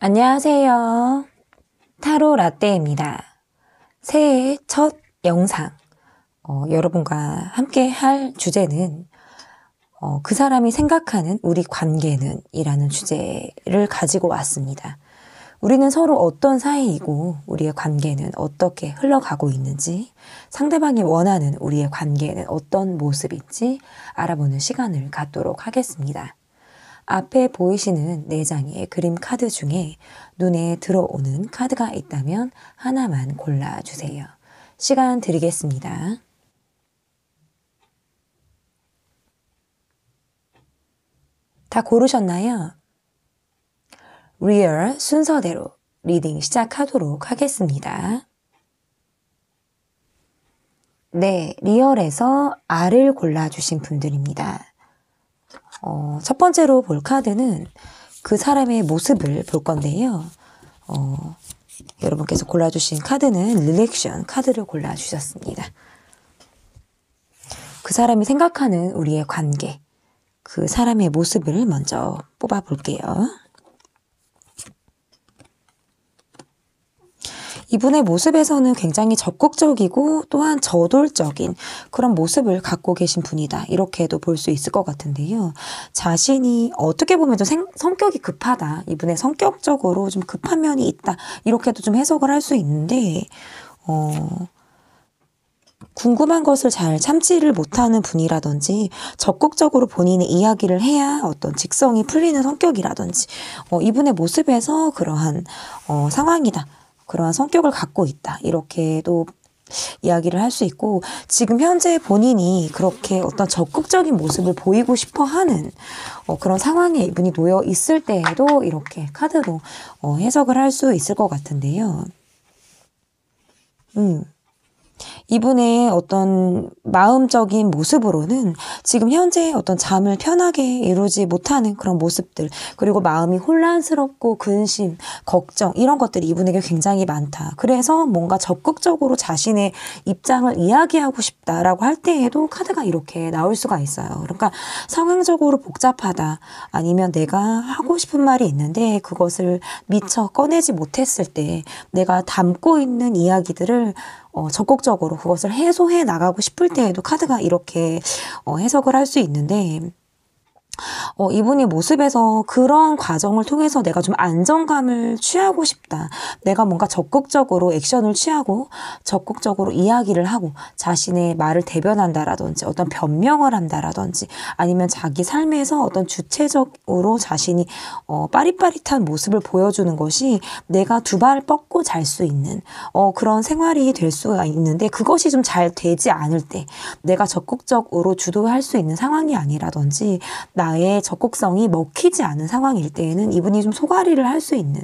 안녕하세요. 타로 라떼입니다. 새해 첫 영상, 여러분과 함께 할 주제는 그 사람이 생각하는 우리 관계는 이라는 주제를 가지고 왔습니다. 우리는 서로 어떤 사이이고 우리의 관계는 어떻게 흘러가고 있는지, 상대방이 원하는 우리의 관계는 어떤 모습인지 알아보는 시간을 갖도록 하겠습니다. 앞에 보이시는 4장의 그림 카드 중에 눈에 들어오는 카드가 있다면 하나만 골라주세요. 시간 드리겠습니다. 다 고르셨나요? 리얼 순서대로 리딩 시작하도록 하겠습니다. 네, 리얼에서 R을 골라주신 분들입니다. 첫 번째로 볼 카드는 그 사람의 모습을 볼 건데요. 여러분께서 골라주신 카드는 릴렉션 카드를 골라주셨습니다. 그 사람이 생각하는 우리의 관계, 그 사람의 모습을 먼저 뽑아볼게요. 이분의 모습에서는 굉장히 적극적이고 또한 저돌적인 그런 모습을 갖고 계신 분이다. 이렇게도 볼 수 있을 것 같은데요. 자신이 어떻게 보면 좀 성격이 급하다. 이분의 성격적으로 좀 급한 면이 있다. 이렇게도 좀 해석을 할 수 있는데 궁금한 것을 잘 참지를 못하는 분이라든지 적극적으로 본인의 이야기를 해야 어떤 직성이 풀리는 성격이라든지 이분의 모습에서 그러한 상황이다. 그러한 성격을 갖고 있다. 이렇게도 이야기를 할 수 있고, 지금 현재 본인이 그렇게 어떤 적극적인 모습을 보이고 싶어 하는 그런 상황에 이분이 놓여 있을 때에도 이렇게 카드로 해석을 할 수 있을 것 같은데요. 이분의 어떤 마음적인 모습으로는 지금 현재 어떤 잠을 편하게 이루지 못하는 그런 모습들, 그리고 마음이 혼란스럽고 근심, 걱정 이런 것들이 이분에게 굉장히 많다. 그래서 뭔가 적극적으로 자신의 입장을 이야기하고 싶다라고 할 때에도 카드가 이렇게 나올 수가 있어요. 그러니까 상황적으로 복잡하다, 아니면 내가 하고 싶은 말이 있는데 그것을 미처 꺼내지 못했을 때 내가 담고 있는 이야기들을 적극적으로 그것을 해소해 나가고 싶을 때에도 카드가 이렇게 해석을 할 수 있는데, 이분의 모습에서 그런 과정을 통해서 내가 좀 안정감을 취하고 싶다. 내가 뭔가 적극적으로 액션을 취하고 적극적으로 이야기를 하고 자신의 말을 대변한다라든지 어떤 변명을 한다라든지 아니면 자기 삶에서 어떤 주체적으로 자신이 빠릿빠릿한 모습을 보여주는 것이 내가 두 발 뻗고 잘 수 있는 그런 생활이 될 수가 있는데, 그것이 좀 잘 되지 않을 때 내가 적극적으로 주도할 수 있는 상황이 아니라든지 나의 적극성이 먹히지 않은 상황일 때에는 이분이 좀 소가리를 할 수 있는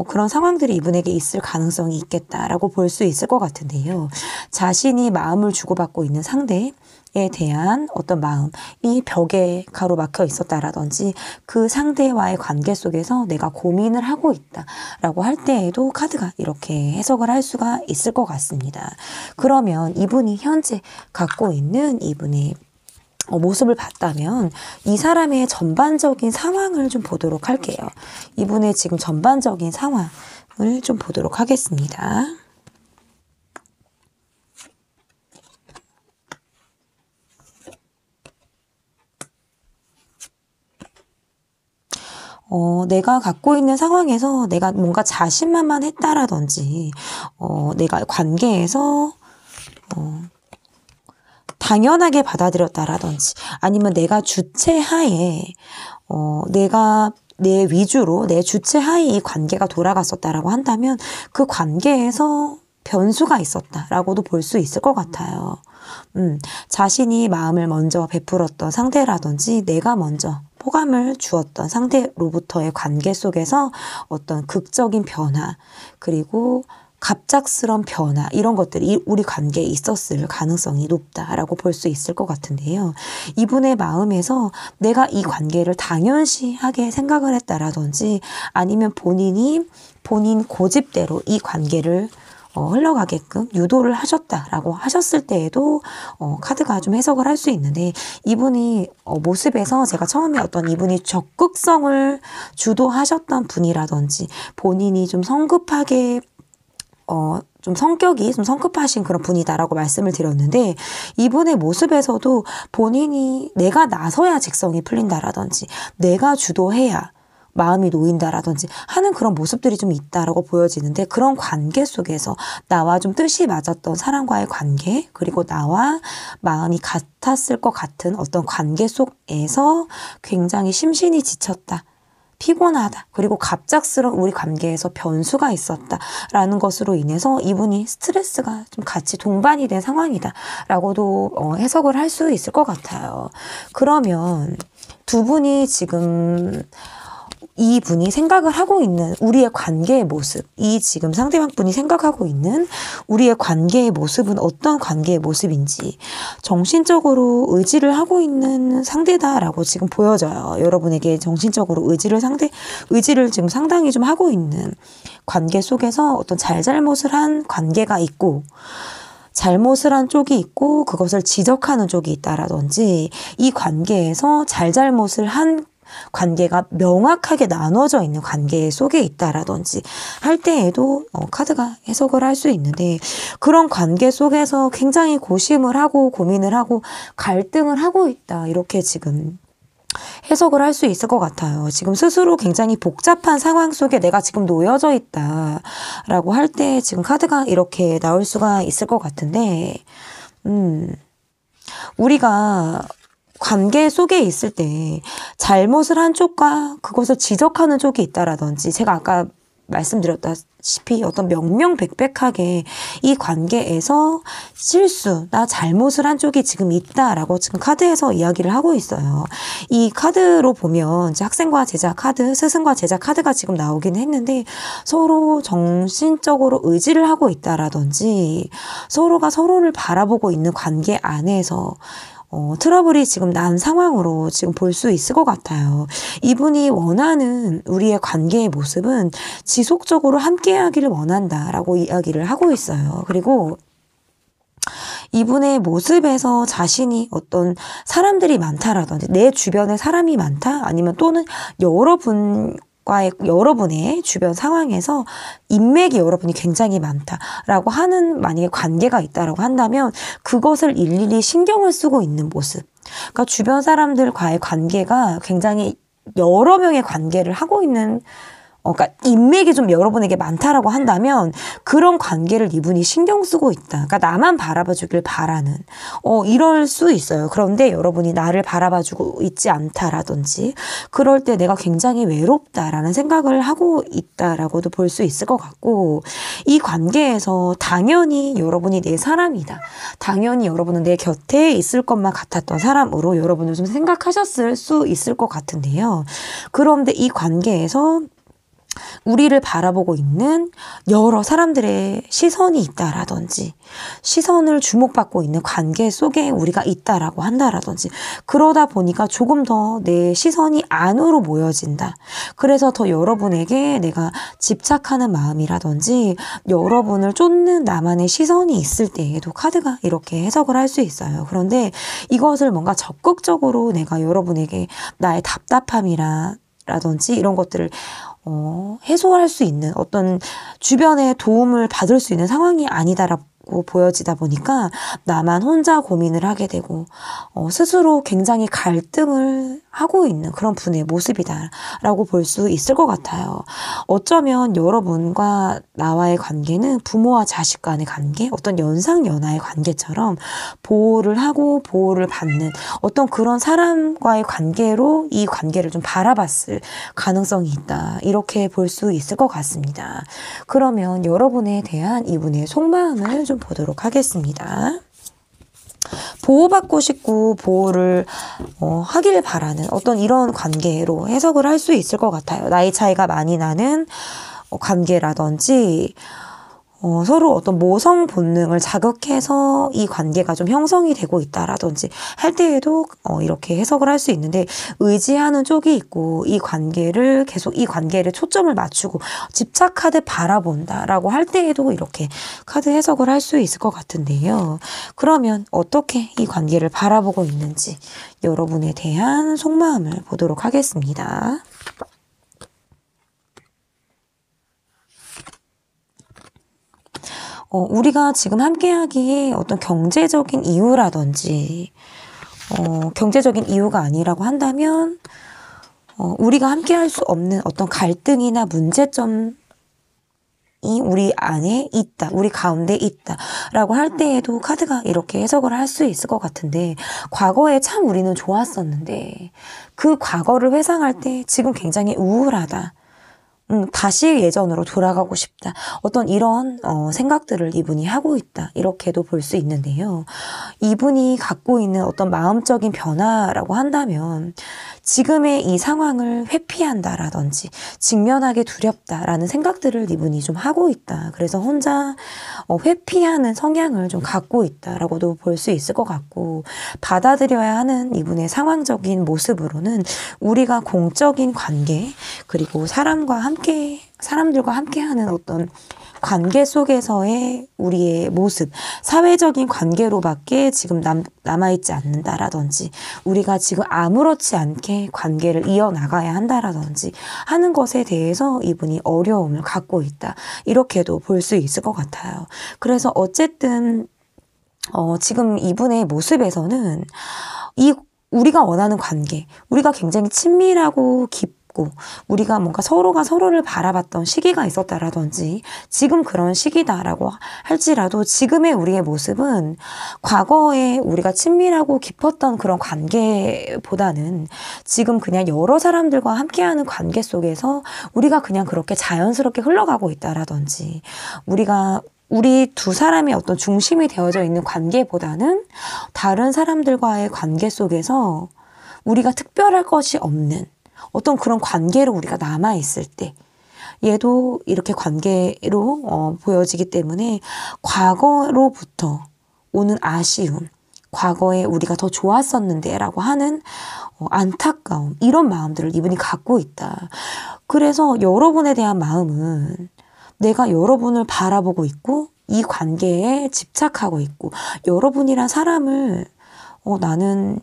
그런 상황들이 이분에게 있을 가능성이 있겠다라고 볼 수 있을 것 같은데요. 자신이 마음을 주고받고 있는 상대에 대한 어떤 마음이 벽에 가로막혀 있었다라든지 그 상대와의 관계 속에서 내가 고민을 하고 있다라고 할 때에도 카드가 이렇게 해석을 할 수가 있을 것 같습니다. 그러면 이분이 현재 갖고 있는 이분의 모습을 봤다면 이 사람의 전반적인 상황을 좀 보도록 할게요. 이분의 지금 전반적인 상황을 좀 보도록 하겠습니다. 내가 갖고 있는 상황에서 내가 뭔가 자신만만했다라든지 내가 관계에서 당연하게 받아들였다라든지 아니면 내가 주체하에 내가 내 위주로 내 주체하에 이 관계가 돌아갔었다라고 한다면 그 관계에서 변수가 있었다라고도 볼 수 있을 것 같아요. 자신이 마음을 먼저 베풀었던 상대라든지 내가 먼저 호감을 주었던 상대로부터의 관계 속에서 어떤 극적인 변화, 그리고 갑작스런 변화, 이런 것들이 우리 관계에 있었을 가능성이 높다라고 볼 수 있을 것 같은데요. 이분의 마음에서 내가 이 관계를 당연시하게 생각을 했다라든지 아니면 본인 고집대로 이 관계를 흘러가게끔 유도를 하셨다라고 하셨을 때에도 카드가 좀 해석을 할 수 있는데, 이분이 모습에서 제가 처음에 어떤 이분이 적극성을 주도하셨던 분이라든지 본인이 좀 성급하게 좀 성격이 좀 성급하신 그런 분이다라고 말씀을 드렸는데, 이분의 모습에서도 본인이 내가 나서야 직성이 풀린다라든지 내가 주도해야 마음이 놓인다라든지 하는 그런 모습들이 좀 있다라고 보여지는데, 그런 관계 속에서 나와 좀 뜻이 맞았던 사람과의 관계, 그리고 나와 마음이 같았을 것 같은 어떤 관계 속에서 굉장히 심신이 지쳤다, 피곤하다, 그리고 갑작스러운 우리 관계에서 변수가 있었다라는 것으로 인해서 이분이 스트레스가 좀 같이 동반이 된 상황이다 라고도 해석을 할 수 있을 것 같아요. 그러면 두 분이 지금 이분이 생각을 하고 있는 우리의 관계의 모습, 이 지금 상대방 분이 생각하고 있는 우리의 관계의 모습은 어떤 관계의 모습인지, 정신적으로 의지를 하고 있는 상대다라고 지금 보여져요. 여러분에게 정신적으로 의지를 지금 상당히 좀 하고 있는 관계 속에서 어떤 잘잘못을 한 관계가 있고, 잘못을 한 쪽이 있고 그것을 지적하는 쪽이 있다라든지, 이 관계에서 잘잘못을 한 관계가 명확하게 나눠져 있는 관계 속에 있다라든지 할 때에도 카드가 해석을 할 수 있는데, 그런 관계 속에서 굉장히 고심을 하고 고민을 하고 갈등을 하고 있다, 이렇게 지금 해석을 할 수 있을 것 같아요. 지금 스스로 굉장히 복잡한 상황 속에 내가 지금 놓여져 있다라고 할 때 지금 카드가 이렇게 나올 수가 있을 것 같은데, 우리가 관계 속에 있을 때 잘못을 한 쪽과 그것을 지적하는 쪽이 있다라든지, 제가 아까 말씀드렸다시피 어떤 명명백백하게 이 관계에서 나 잘못을 한 쪽이 지금 있다라고 지금 카드에서 이야기를 하고 있어요. 이 카드로 보면 이제 학생과 제자 카드, 스승과 제자 카드가 지금 나오긴 했는데, 서로 정신적으로 의지를 하고 있다라든지 서로가 서로를 바라보고 있는 관계 안에서 트러블이 지금 난 상황으로 지금 볼 수 있을 것 같아요. 이분이 원하는 우리의 관계의 모습은 지속적으로 함께하기를 원한다라고 이야기를 하고 있어요. 그리고 이분의 모습에서 자신이 어떤 사람들이 많다라든지, 내 주변에 사람이 많다, 아니면 또는 여러분의 주변 상황에서 인맥이 여러분이 굉장히 많다라고 하는 만약에 관계가 있다라고 한다면, 그것을 일일이 신경을 쓰고 있는 모습. 그러니까 주변 사람들과의 관계가 굉장히 여러 명의 관계를 하고 있는, 그러니까 인맥이 좀 여러분에게 많다라고 한다면 그런 관계를 이분이 신경 쓰고 있다. 그러니까 나만 바라봐주길 바라는, 이럴 수 있어요. 그런데 여러분이 나를 바라봐주고 있지 않다라든지, 그럴 때 내가 굉장히 외롭다라는 생각을 하고 있다라고도 볼 수 있을 것 같고, 이 관계에서 당연히 여러분이 내 사람이다, 당연히 여러분은 내 곁에 있을 것만 같았던 사람으로 여러분을 좀 생각하셨을 수 있을 것 같은데요. 그런데 이 관계에서 우리를 바라보고 있는 여러 사람들의 시선이 있다라든지, 시선을 주목받고 있는 관계 속에 우리가 있다라고 한다라든지, 그러다 보니까 조금 더 내 시선이 안으로 모여진다. 그래서 더 여러분에게 내가 집착하는 마음이라든지 여러분을 쫓는 나만의 시선이 있을 때에도 카드가 이렇게 해석을 할 수 있어요. 그런데 이것을 뭔가 적극적으로 내가 여러분에게 나의 답답함이라든지 이런 것들을 해소할 수 있는 어떤 주변의 도움을 받을 수 있는 상황이 아니다라고 보여지다 보니까 나만 혼자 고민을 하게 되고 스스로 굉장히 갈등을 하고 있는 그런 분의 모습이다라고 볼 수 있을 것 같아요. 어쩌면 여러분과 나와의 관계는 부모와 자식 간의 관계, 어떤 연상연하의 관계처럼 보호를 하고 보호를 받는 어떤 그런 사람과의 관계로 이 관계를 좀 바라봤을 가능성이 있다, 이렇게 볼 수 있을 것 같습니다. 그러면 여러분에 대한 이분의 속마음을 좀 보도록 하겠습니다. 보호받고 싶고 보호를 하길 바라는 어떤 이런 관계로 해석을 할 수 있을 것 같아요. 나이 차이가 많이 나는 관계라든지 서로 어떤 모성 본능을 자극해서 이 관계가 좀 형성이 되고 있다라든지 할 때에도 이렇게 해석을 할 수 있는데, 의지하는 쪽이 있고 이 관계를 계속 이 관계를 초점을 맞추고 집착하듯 바라본다라고 할 때에도 이렇게 카드 해석을 할 수 있을 것 같은데요. 그러면 어떻게 이 관계를 바라보고 있는지 여러분에 대한 속마음을 보도록 하겠습니다. 우리가 지금 함께하기에 어떤 경제적인 이유라든지, 경제적인 이유가 아니라고 한다면, 우리가 함께할 수 없는 어떤 갈등이나 문제점이 우리 안에 있다, 우리 가운데 있다 라고 할 때에도 카드가 이렇게 해석을 할 수 있을 것 같은데, 과거에 참 우리는 좋았었는데 그 과거를 회상할 때 지금 굉장히 우울하다, 다시 예전으로 돌아가고 싶다, 어떤 이런 생각들을 이분이 하고 있다, 이렇게도 볼 수 있는데요. 이분이 갖고 있는 어떤 마음적인 변화라고 한다면 지금의 이 상황을 회피한다라든지 직면하기 두렵다라는 생각들을 이분이 좀 하고 있다. 그래서 혼자 회피하는 성향을 좀 갖고 있다라고도 볼 수 있을 것 같고, 받아들여야 하는 이분의 상황적인 모습으로는 우리가 공적인 관계, 그리고 사람들과 함께하는 어떤 관계 속에서의 우리의 모습, 사회적인 관계로밖에 지금 남아있지 않는다라든지, 우리가 지금 아무렇지 않게 관계를 이어나가야 한다라든지 하는 것에 대해서 이분이 어려움을 갖고 있다, 이렇게도 볼 수 있을 것 같아요. 그래서 어쨌든 지금 이분의 모습에서는 우리가 원하는 관계, 우리가 굉장히 친밀하고 깊고 우리가 뭔가 서로가 서로를 바라봤던 시기가 있었다라든지 지금 그런 시기다라고 할지라도, 지금의 우리의 모습은 과거에 우리가 친밀하고 깊었던 그런 관계보다는 지금 그냥 여러 사람들과 함께하는 관계 속에서 우리가 그냥 그렇게 자연스럽게 흘러가고 있다라든지, 우리 두 사람의 어떤 중심이 되어져 있는 관계보다는 다른 사람들과의 관계 속에서 우리가 특별할 것이 없는 어떤 그런 관계로 우리가 남아있을 때, 얘도 이렇게 관계로 보여지기 때문에 과거로부터 오는 아쉬움, 과거에 우리가 더 좋았었는데 라고 하는 안타까움, 이런 마음들을 이분이 갖고 있다. 그래서 여러분에 대한 마음은 내가 여러분을 바라보고 있고 이 관계에 집착하고 있고, 여러분이란 사람을 나는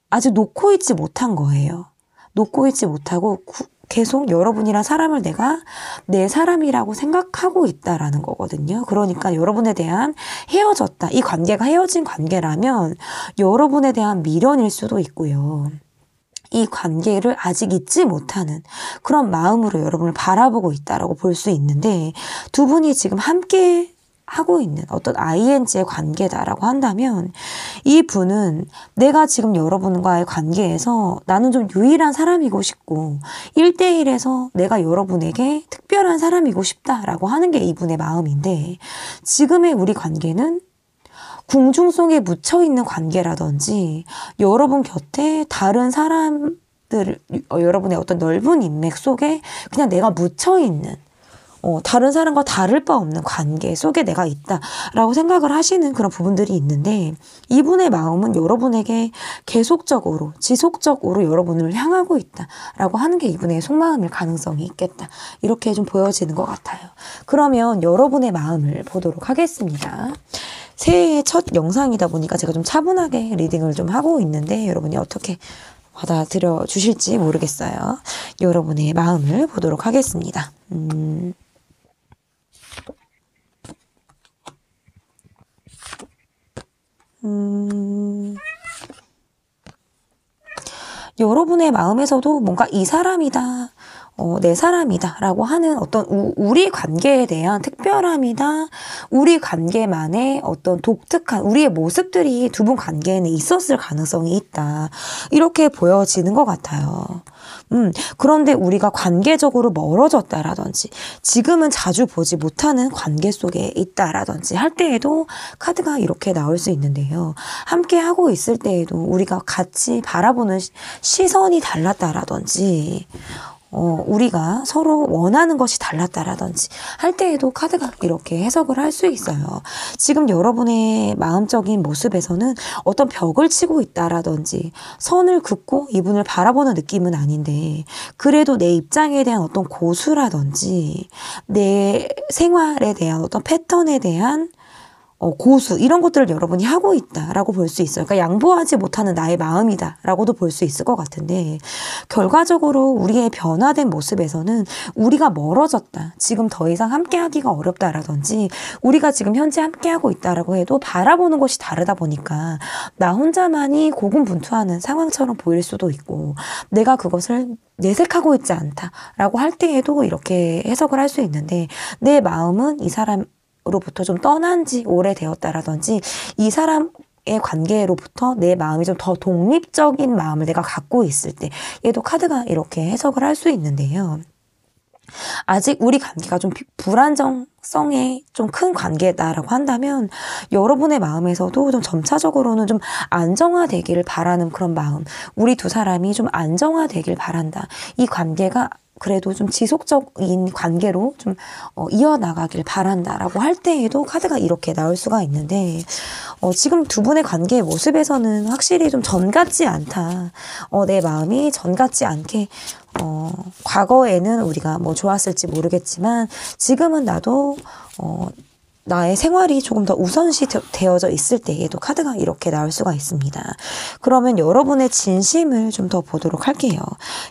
아직 놓고 있지 못한 거예요. 놓고 있지 못하고 계속 여러분이란 사람을 내가 내 사람이라고 생각하고 있다라는 거거든요. 그러니까 여러분에 대한 헤어졌다, 이 관계가 헤어진 관계라면 여러분에 대한 미련일 수도 있고요. 이 관계를 아직 잊지 못하는 그런 마음으로 여러분을 바라보고 있다라고 볼 수 있는데, 두 분이 지금 함께 하고 있는 어떤 ING의 관계다라고 한다면, 이 분은 내가 지금 여러분과의 관계에서 나는 좀 유일한 사람이고 싶고 1대1에서 내가 여러분에게 특별한 사람이고 싶다라고 하는 게 이분의 마음인데, 지금의 우리 관계는 궁중성에 묻혀있는 관계라든지 여러분 곁에 다른 사람들, 여러분의 어떤 넓은 인맥 속에 그냥 내가 묻혀있는, 다른 사람과 다를 바 없는 관계 속에 내가 있다라고 생각을 하시는 그런 부분들이 있는데, 이분의 마음은 여러분에게 계속적으로 지속적으로 여러분을 향하고 있다라고 하는 게 이분의 속마음일 가능성이 있겠다, 이렇게 좀 보여지는 것 같아요. 그러면 여러분의 마음을 보도록 하겠습니다. 새해의 첫 영상이다 보니까 제가 좀 차분하게 리딩을 좀 하고 있는데 여러분이 어떻게 받아들여 주실지 모르겠어요. 여러분의 마음을 보도록 하겠습니다. 여러분의 마음에서도 뭔가 이 사람이다, 내 사람이다 라고 하는 어떤 우리 관계에 대한 특별함이다, 우리 관계만의 어떤 독특한 우리의 모습들이 두 분 관계에는 있었을 가능성이 있다, 이렇게 보여지는 것 같아요. 그런데 우리가 관계적으로 멀어졌다라든지 지금은 자주 보지 못하는 관계 속에 있다라든지 할 때에도 카드가 이렇게 나올 수 있는데요. 함께 하고 있을 때에도 우리가 같이 바라보는 시선이 달랐다라든지 우리가 서로 원하는 것이 달랐다라든지 할 때에도 카드가 이렇게 해석을 할 수 있어요. 지금 여러분의 마음적인 모습에서는 어떤 벽을 치고 있다라든지 선을 긋고 이분을 바라보는 느낌은 아닌데, 그래도 내 입장에 대한 어떤 고수라든지 내 생활에 대한 어떤 패턴에 대한 고수, 이런 것들을 여러분이 하고 있다라고 볼 수 있어요. 그러니까 양보하지 못하는 나의 마음이다라고도 볼 수 있을 것 같은데, 결과적으로 우리의 변화된 모습에서는 우리가 멀어졌다, 지금 더 이상 함께하기가 어렵다라든지 우리가 지금 현재 함께하고 있다라고 해도 바라보는 것이 다르다 보니까 나 혼자만이 고군분투하는 상황처럼 보일 수도 있고, 내가 그것을 내색하고 있지 않다라고 할 때에도 이렇게 해석을 할 수 있는데, 내 마음은 이 사람 로부터 좀 떠난 지 오래되었다라든지 이 사람의 관계로부터 내 마음이 좀 더 독립적인 마음을 내가 갖고 있을 때, 얘도 카드가 이렇게 해석을 할 수 있는데요. 아직 우리 관계가 좀 불안정성에 좀 큰 관계다라고 한다면, 여러분의 마음에서도 좀 점차적으로는 좀 안정화되기를 바라는 그런 마음, 우리 두 사람이 좀 안정화되길 바란다, 이 관계가 그래도 좀 지속적인 관계로 좀 이어나가길 바란다라고 할 때에도 카드가 이렇게 나올 수가 있는데, 지금 두 분의 관계의 모습에서는 확실히 좀 전 같지 않다. 내 마음이 전 같지 않게, 과거에는 우리가 뭐 좋았을지 모르겠지만 지금은 나도 나의 생활이 조금 더 우선시 되어져 있을 때에도 카드가 이렇게 나올 수가 있습니다. 그러면 여러분의 진심을 좀 더 보도록 할게요.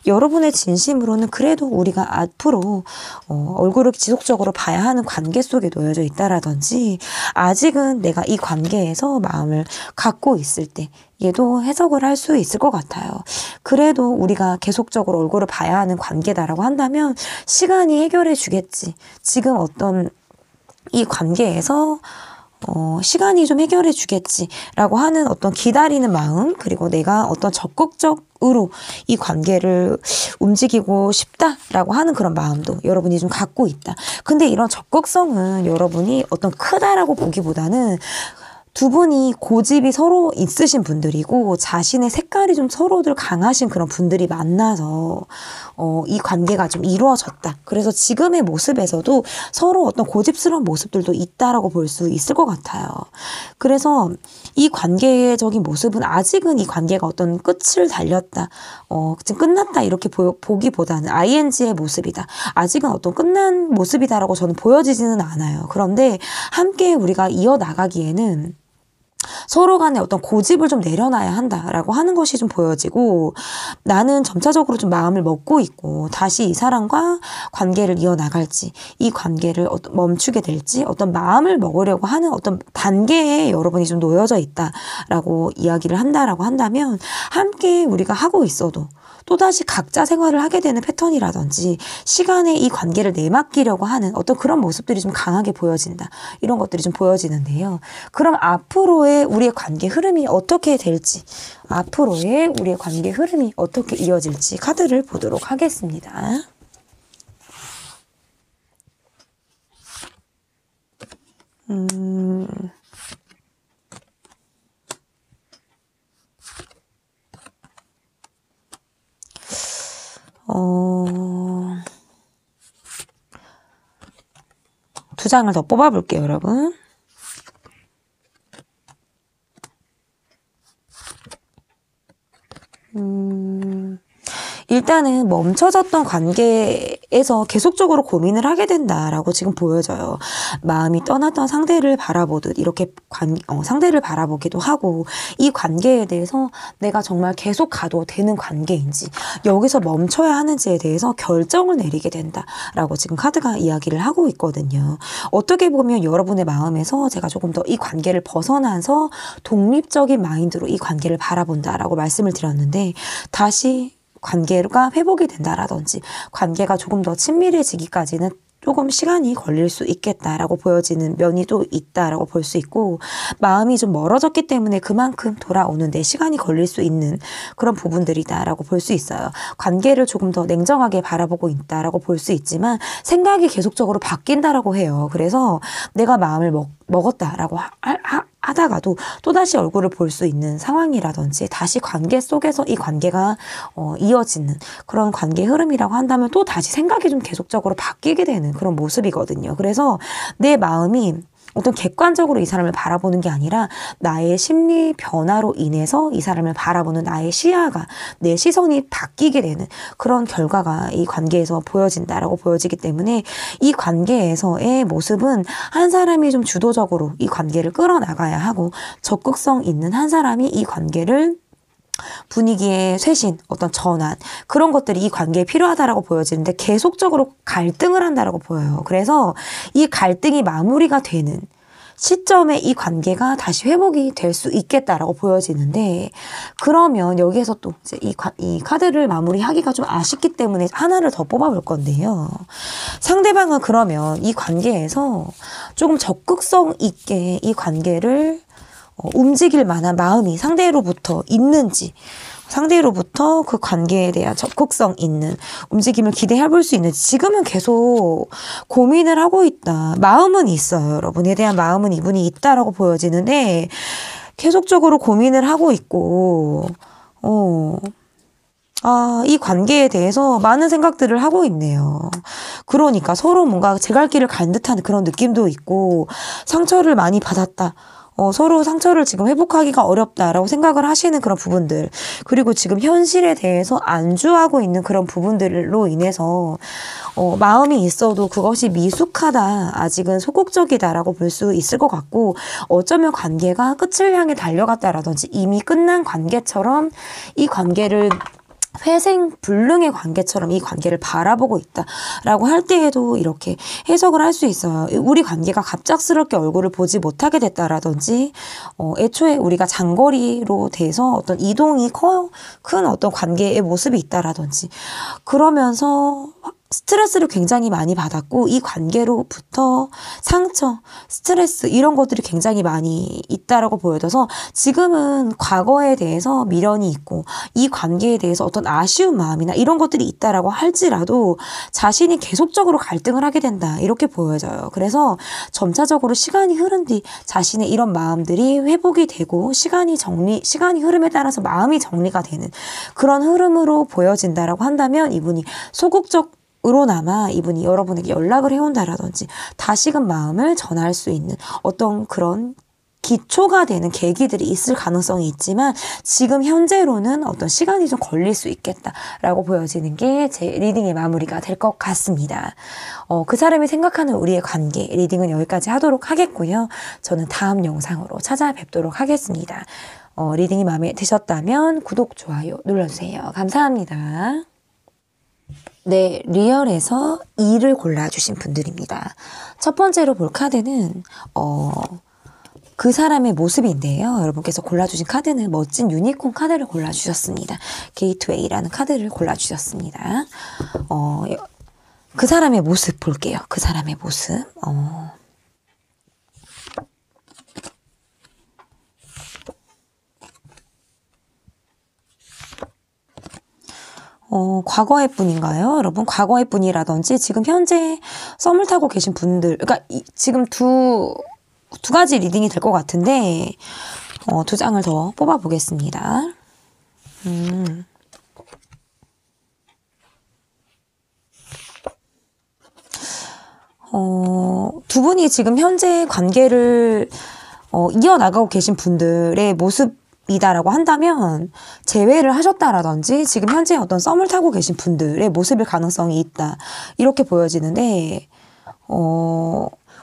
여러분의 진심으로는 그래도 우리가 앞으로 얼굴을 지속적으로 봐야 하는 관계 속에 놓여져 있다라든지, 아직은 내가 이 관계에서 마음을 갖고 있을 때 얘도 해석을 할 수 있을 것 같아요. 그래도 우리가 계속적으로 얼굴을 봐야 하는 관계다라고 한다면 시간이 해결해 주겠지, 지금 어떤 이 관계에서 시간이 좀 해결해 주겠지라고 하는 어떤 기다리는 마음, 그리고 내가 어떤 적극적으로 이 관계를 움직이고 싶다라고 하는 그런 마음도 여러분이 좀 갖고 있다. 근데 이런 적극성은 여러분이 어떤 크다라고 보기보다는 두 분이 고집이 서로 있으신 분들이고 자신의 색깔이 좀 서로들 강하신 그런 분들이 만나서 이 관계가 좀 이루어졌다. 그래서 지금의 모습에서도 서로 어떤 고집스러운 모습들도 있다라고 볼 수 있을 것 같아요. 그래서 이 관계적인 모습은 아직은 이 관계가 어떤 끝을 달렸다, 지금 끝났다 이렇게 보기보다는 ING의 모습이다, 아직은 어떤 끝난 모습이다라고 저는 보여지지는 않아요. 그런데 함께 우리가 이어나가기에는 서로 간에 어떤 고집을 좀 내려놔야 한다라고 하는 것이 좀 보여지고, 나는 점차적으로 좀 마음을 먹고 있고 다시 이 사람과 관계를 이어나갈지, 이 관계를 멈추게 될지 어떤 마음을 먹으려고 하는 어떤 단계에 여러분이 좀 놓여져 있다라고 이야기를 한다라고 한다면, 함께 우리가 하고 있어도 또다시 각자 생활을 하게 되는 패턴이라든지 시간에 이 관계를 내맡기려고 하는 어떤 그런 모습들이 좀 강하게 보여진다, 이런 것들이 좀 보여지는데요. 그럼 앞으로의 우리의 관계 흐름이 어떻게 될지, 앞으로의 우리의 관계 흐름이 어떻게 이어질지 카드를 보도록 하겠습니다. 두 장을 더 뽑아볼게요, 여러분. 일단은 멈춰졌던 관계에서 계속적으로 고민을 하게 된다라고 지금 보여져요. 마음이 떠났던 상대를 바라보듯 이렇게 상대를 바라보기도 하고, 이 관계에 대해서 내가 정말 계속 가도 되는 관계인지 여기서 멈춰야 하는지에 대해서 결정을 내리게 된다라고 지금 카드가 이야기를 하고 있거든요. 어떻게 보면 여러분의 마음에서 제가 조금 더 이 관계를 벗어나서 독립적인 마인드로 이 관계를 바라본다라고 말씀을 드렸는데, 다시 관계가 회복이 된다라든지 관계가 조금 더 친밀해지기까지는 조금 시간이 걸릴 수 있겠다라고 보여지는 면이 또 있다라고 볼 수 있고, 마음이 좀 멀어졌기 때문에 그만큼 돌아오는데 시간이 걸릴 수 있는 그런 부분들이다라고 볼 수 있어요. 관계를 조금 더 냉정하게 바라보고 있다라고 볼 수 있지만 생각이 계속적으로 바뀐다라고 해요. 그래서 내가 마음을 먹었다라고 하다가도 또다시 얼굴을 볼 수 있는 상황이라든지 다시 관계 속에서 이 관계가 이어지는 그런 관계 흐름이라고 한다면 또 다시 생각이 좀 계속적으로 바뀌게 되는 그런 모습이거든요. 그래서 내 마음이 어떤 객관적으로 이 사람을 바라보는 게 아니라 나의 심리 변화로 인해서 이 사람을 바라보는 나의 시야가, 내 시선이 바뀌게 되는 그런 결과가 이 관계에서 보여진다라고 보여지기 때문에 이 관계에서의 모습은 한 사람이 좀 주도적으로 이 관계를 끌어나가야 하고 적극성 있는 한 사람이 이 관계를 분위기의 쇄신, 어떤 전환 그런 것들이 이 관계에 필요하다라고 보여지는데 계속적으로 갈등을 한다라고 보여요. 그래서 이 갈등이 마무리가 되는 시점에 이 관계가 다시 회복이 될 수 있겠다라고 보여지는데 그러면 여기에서 또 이제 이 카드를 마무리하기가 좀 아쉽기 때문에 하나를 더 뽑아볼 건데요. 상대방은 그러면 이 관계에서 조금 적극성 있게 이 관계를 움직일 만한 마음이 상대로부터 있는지, 상대로부터 그 관계에 대한 적극성 있는 움직임을 기대해 볼 수 있는지 지금은 계속 고민을 하고 있다. 마음은 있어요. 여러분에 대한 마음은 이분이 있다라고 보여지는데 계속적으로 고민을 하고 있고 이 관계에 대해서 많은 생각들을 하고 있네요. 그러니까 서로 뭔가 제 갈 길을 간 듯한 그런 느낌도 있고 상처를 많이 받았다. 서로 상처를 지금 회복하기가 어렵다라고 생각을 하시는 그런 부분들 그리고 지금 현실에 대해서 안주하고 있는 그런 부분들로 인해서 마음이 있어도 그것이 미숙하다 아직은 소극적이다라고 볼 수 있을 것 같고 어쩌면 관계가 끝을 향해 달려갔다라든지 이미 끝난 관계처럼 이 관계를 회생불능의 관계처럼 이 관계를 바라보고 있다라고 할 때에도 이렇게 해석을 할 수 있어요. 우리 관계가 갑작스럽게 얼굴을 보지 못하게 됐다라든지 애초에 우리가 장거리로 돼서 어떤 이동이 큰 어떤 관계의 모습이 있다라든지 그러면서 스트레스를 굉장히 많이 받았고 이 관계로부터 상처, 스트레스 이런 것들이 굉장히 많이 있다라고 보여져서 지금은 과거에 대해서 미련이 있고 이 관계에 대해서 어떤 아쉬운 마음이나 이런 것들이 있다라고 할지라도 자신이 계속적으로 갈등을 하게 된다 이렇게 보여져요. 그래서 점차적으로 시간이 흐른 뒤 자신의 이런 마음들이 회복이 되고 시간이 흐름에 따라서 마음이 정리가 되는 그런 흐름으로 보여진다라고 한다면 이분이 소극적으로나마 이분이 여러분에게 연락을 해온다라든지 다시금 마음을 전할 수 있는 어떤 그런 기초가 되는 계기들이 있을 가능성이 있지만 지금 현재로는 어떤 시간이 좀 걸릴 수 있겠다라고 보여지는 게 제 리딩의 마무리가 될 것 같습니다. 그 사람이 생각하는 우리의 관계 리딩은 여기까지 하도록 하겠고요. 저는 다음 영상으로 찾아뵙도록 하겠습니다. 리딩이 마음에 드셨다면 구독, 좋아요 눌러주세요. 감사합니다. 네, 리얼에서 2를 골라주신 분들입니다. 첫 번째로 볼 카드는 그 사람의 모습인데요. 여러분께서 골라주신 카드는 멋진 유니콘 카드를 골라주셨습니다. 게이트웨이라는 카드를 골라주셨습니다. 그 사람의 모습 볼게요. 그 사람의 모습. 과거의 분인가요? 여러분, 과거의 분이라든지 지금 현재 썸을 타고 계신 분들, 그러니까 지금 두 가지 리딩이 될 것 같은데, 두 장을 더 뽑아보겠습니다. 두 분이 지금 현재 관계를 이어나가고 계신 분들의 모습이다라고 한다면 재회를 하셨다라든지 지금 현재 어떤 썸을 타고 계신 분들의 모습일 가능성이 있다. 이렇게 보여지는데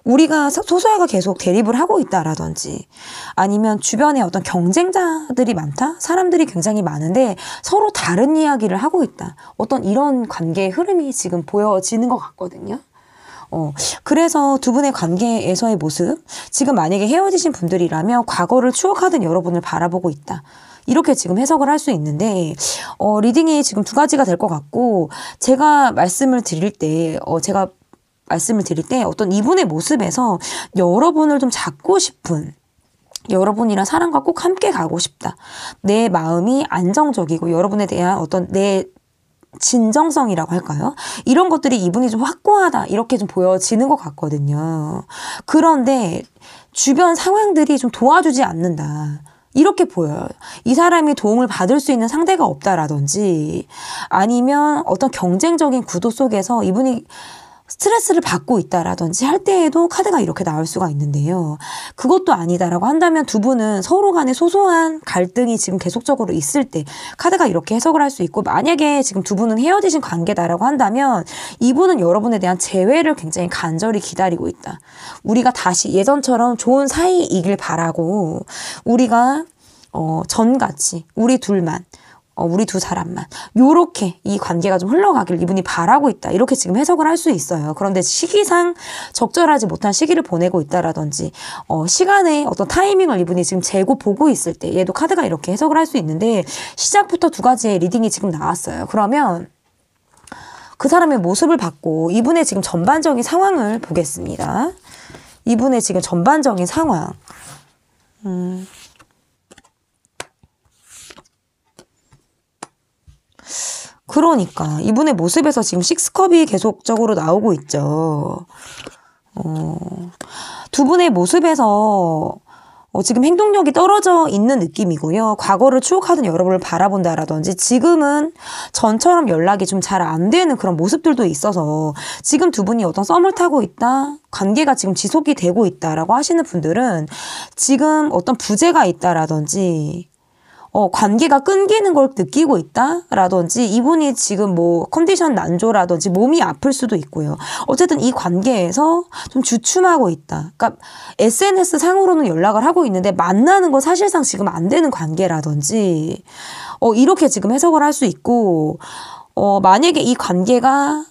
우리가 소수아가 계속 대립을 하고 있다라든지 아니면 주변에 어떤 경쟁자들이 많다? 사람들이 굉장히 많은데 서로 다른 이야기를 하고 있다. 어떤 이런 관계의 흐름이 지금 보여지는 것 같거든요. 그래서 두 분의 관계에서의 모습, 지금 만약에 헤어지신 분들이라면 과거를 추억하던 여러분을 바라보고 있다. 이렇게 지금 해석을 할 수 있는데, 리딩이 지금 두 가지가 될 것 같고, 제가 말씀을 드릴 때 어떤 이분의 모습에서 여러분을 좀 잡고 싶은, 여러분이랑 사랑과 꼭 함께 가고 싶다. 내 마음이 안정적이고 여러분에 대한 어떤 내 진정성이라고 할까요? 이런 것들이 이분이 좀 확고하다 이렇게 좀 보여지는 것 같거든요. 그런데 주변 상황들이 좀 도와주지 않는다. 이렇게 보여요. 이 사람이 도움을 받을 수 있는 상대가 없다라든지 아니면 어떤 경쟁적인 구도 속에서 이분이 스트레스를 받고 있다라든지 할 때에도 카드가 이렇게 나올 수가 있는데요. 그것도 아니다라고 한다면 두 분은 서로 간에 소소한 갈등이 지금 계속적으로 있을 때 카드가 이렇게 해석을 할 수 있고, 만약에 지금 두 분은 헤어지신 관계다라고 한다면 이분은 여러분에 대한 재회를 굉장히 간절히 기다리고 있다. 우리가 다시 예전처럼 좋은 사이이길 바라고, 우리가 전같이 우리 둘만 우리 두 사람만 요렇게 이 관계가 좀 흘러가길 이분이 바라고 있다. 이렇게 지금 해석을 할 수 있어요. 그런데 시기상 적절하지 못한 시기를 보내고 있다라든지 시간의 어떤 타이밍을 이분이 지금 재고 보고 있을 때 얘도 카드가 이렇게 해석을 할 수 있는데, 시작부터 두 가지의 리딩이 지금 나왔어요. 그러면 그 사람의 모습을 받고 이분의 지금 전반적인 상황을 보겠습니다. 이분의 지금 전반적인 상황. 그러니까 이분의 모습에서 지금 식스컵이 계속적으로 나오고 있죠. 두 분의 모습에서 지금 행동력이 떨어져 있는 느낌이고요. 과거를 추억하던 여러분을 바라본다라든지 지금은 전처럼 연락이 좀 잘 안 되는 그런 모습들도 있어서 지금 두 분이 어떤 썸을 타고 있다, 관계가 지금 지속이 되고 있다라고 하시는 분들은 지금 어떤 부재가 있다라든지 관계가 끊기는 걸 느끼고 있다라든지 이분이 지금 뭐 컨디션 난조라든지 몸이 아플 수도 있고요. 어쨌든 이 관계에서 좀 주춤하고 있다. 그러니까 SNS 상으로는 연락을 하고 있는데 만나는 건 사실상 지금 안 되는 관계라든지 이렇게 지금 해석을 할 수 있고, 만약에 이 관계가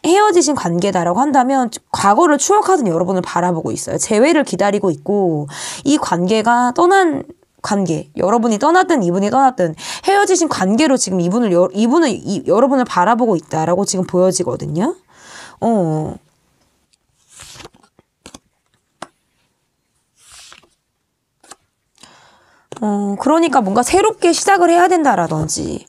헤어지신 관계다라고 한다면 과거를 추억하던 여러분을 바라보고 있어요. 재회를 기다리고 있고, 이 관계가 떠난 관계, 여러분이 떠났든 이분이 떠났든 헤어지신 관계로 지금 여러분을 바라보고 있다라고 지금 보여지거든요. 그러니까 뭔가 새롭게 시작을 해야 된다라든지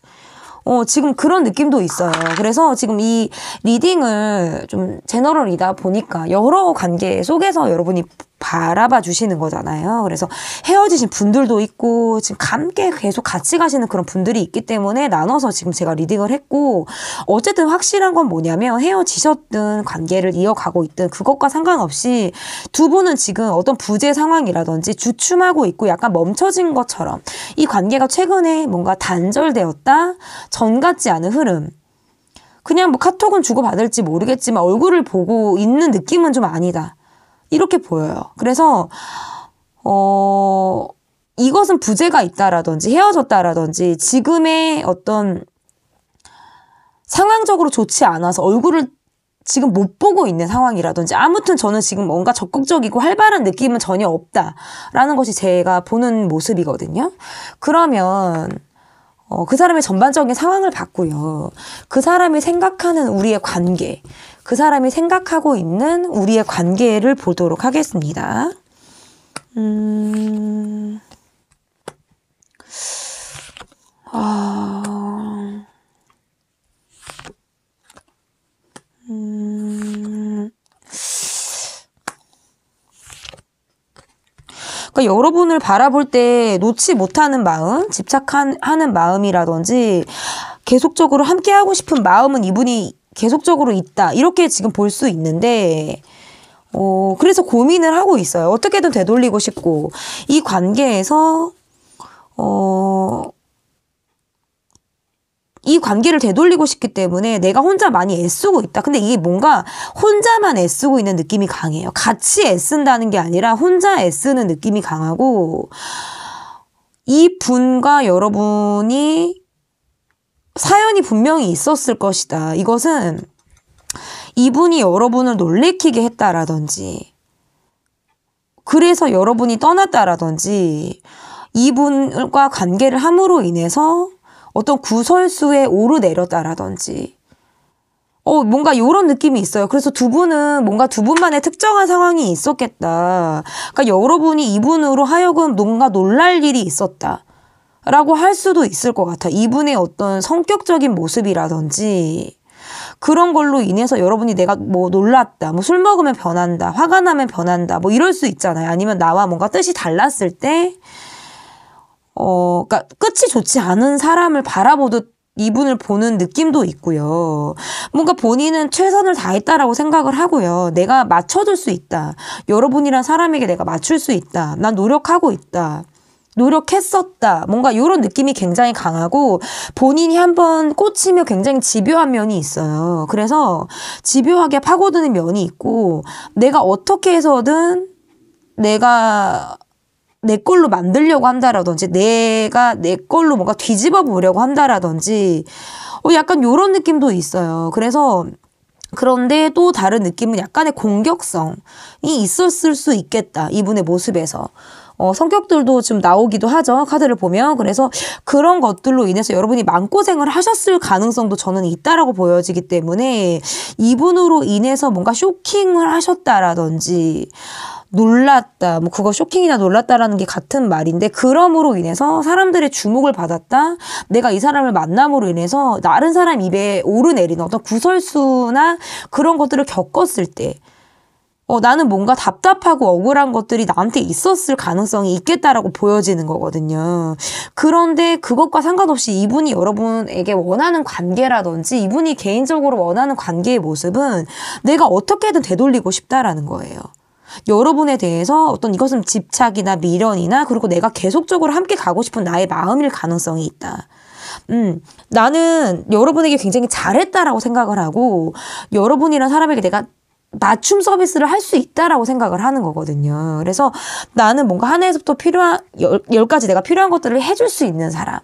지금 그런 느낌도 있어요. 그래서 지금 이 리딩을 좀 제너럴이다 보니까 여러 관계 속에서 여러분이 바라봐 주시는 거잖아요. 그래서 헤어지신 분들도 있고 지금 함께 계속 같이 가시는 그런 분들이 있기 때문에 나눠서 지금 제가 리딩을 했고, 어쨌든 확실한 건 뭐냐면 헤어지셨든 관계를 이어가고 있든 그것과 상관없이 두 분은 지금 어떤 부재 상황이라든지 주춤하고 있고 약간 멈춰진 것처럼 이 관계가 최근에 뭔가 단절되었다, 전 같지 않은 흐름, 그냥 뭐 카톡은 주고받을지 모르겠지만 얼굴을 보고 있는 느낌은 좀 아니다, 이렇게 보여요. 그래서 이것은 부재가 있다라든지 헤어졌다라든지 지금의 어떤 상황적으로 좋지 않아서 얼굴을 지금 못 보고 있는 상황이라든지, 아무튼 저는 지금 뭔가 적극적이고 활발한 느낌은 전혀 없다라는 것이 제가 보는 모습이거든요. 그러면 그 사람의 전반적인 상황을 봤고요. 그 사람이 생각하는 우리의 관계, 그 사람이 생각하고 있는 우리의 관계를 보도록 하겠습니다. 그러니까 여러분을 바라볼 때 놓지 못하는 마음, 집착하는 마음이라든지 계속적으로 함께하고 싶은 마음은 이분이 계속적으로 있다, 이렇게 지금 볼 수 있는데 그래서 고민을 하고 있어요. 어떻게든 되돌리고 싶고, 이 관계에서 이 관계를 되돌리고 싶기 때문에 내가 혼자 많이 애쓰고 있다. 근데 이게 뭔가 혼자만 애쓰고 있는 느낌이 강해요. 같이 애쓴다는 게 아니라 혼자 애쓰는 느낌이 강하고, 이 분과 여러분이 사연이 분명히 있었을 것이다. 이것은 이분이 여러분을 놀래키게 했다라든지, 그래서 여러분이 떠났다라든지, 이분과 관계를 함으로 인해서 어떤 구설수에 오르내렸다라든지 뭔가 이런 느낌이 있어요. 그래서 두 분은 뭔가 두 분만의 특정한 상황이 있었겠다. 그러니까 여러분이 이분으로 하여금 뭔가 놀랄 일이 있었다 라고 할 수도 있을 것 같아요. 이분의 어떤 성격적인 모습이라든지, 그런 걸로 인해서 여러분이 내가 뭐 놀랐다, 뭐 술 먹으면 변한다, 화가 나면 변한다, 뭐 이럴 수 있잖아요. 아니면 나와 뭔가 뜻이 달랐을 때, 그러니까 끝이 좋지 않은 사람을 바라보듯 이분을 보는 느낌도 있고요. 뭔가 본인은 최선을 다했다라고 생각을 하고요. 내가 맞춰줄 수 있다. 여러분이란 사람에게 내가 맞출 수 있다. 난 노력하고 있다. 노력했었다. 뭔가 이런 느낌이 굉장히 강하고 본인이 한번 꽂히면 굉장히 집요한 면이 있어요. 그래서 집요하게 파고드는 면이 있고 내가 어떻게 해서든 내가 내 걸로 만들려고 한다라든지 내가 내 걸로 뭔가 뒤집어 보려고 한다라든지 약간 이런 느낌도 있어요. 그래서 그런데 또 다른 느낌은 약간의 공격성이 있었을 수 있겠다. 이분의 모습에서. 성격들도 좀 나오기도 하죠. 카드를 보면. 그래서 그런 것들로 인해서 여러분이 마음고생을 하셨을 가능성도 저는 있다라고 보여지기 때문에 이분으로 인해서 뭔가 쇼킹을 하셨다라든지 놀랐다. 뭐 그거 쇼킹이나 놀랐다라는 게 같은 말인데 그럼으로 인해서 사람들의 주목을 받았다. 내가 이 사람을 만남으로 인해서 다른 사람 입에 오르내리는 어떤 구설수나 그런 것들을 겪었을 때 나는 뭔가 답답하고 억울한 것들이 나한테 있었을 가능성이 있겠다라고 보여지는 거거든요. 그런데 그것과 상관없이 이분이 여러분에게 원하는 관계라든지 이분이 개인적으로 원하는 관계의 모습은 내가 어떻게든 되돌리고 싶다라는 거예요. 여러분에 대해서 어떤 이것은 집착이나 미련이나 그리고 내가 계속적으로 함께 가고 싶은 나의 마음일 가능성이 있다. 나는 여러분에게 굉장히 잘했다라고 생각을 하고 여러분이란 사람에게 내가 맞춤 서비스를 할 수 있다라고 생각을 하는 거거든요. 그래서 나는 뭔가 하나에서부터 필요한 10가지 내가 필요한 것들을 해줄 수 있는 사람.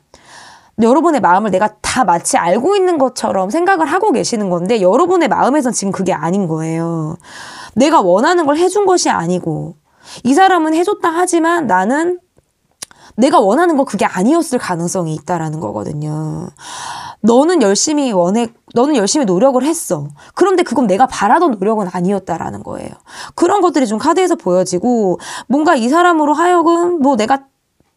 여러분의 마음을 내가 다 마치 알고 있는 것처럼 생각을 하고 계시는 건데 여러분의 마음에선 지금 그게 아닌 거예요. 내가 원하는 걸 해준 것이 아니고 이 사람은 해줬다 하지만 나는 내가 원하는 건 그게 아니었을 가능성이 있다라는 거거든요. 너는 열심히 노력을 했어. 그런데 그건 내가 바라던 노력은 아니었다라는 거예요. 그런 것들이 좀 카드에서 보여지고 뭔가 이 사람으로 하여금 뭐 내가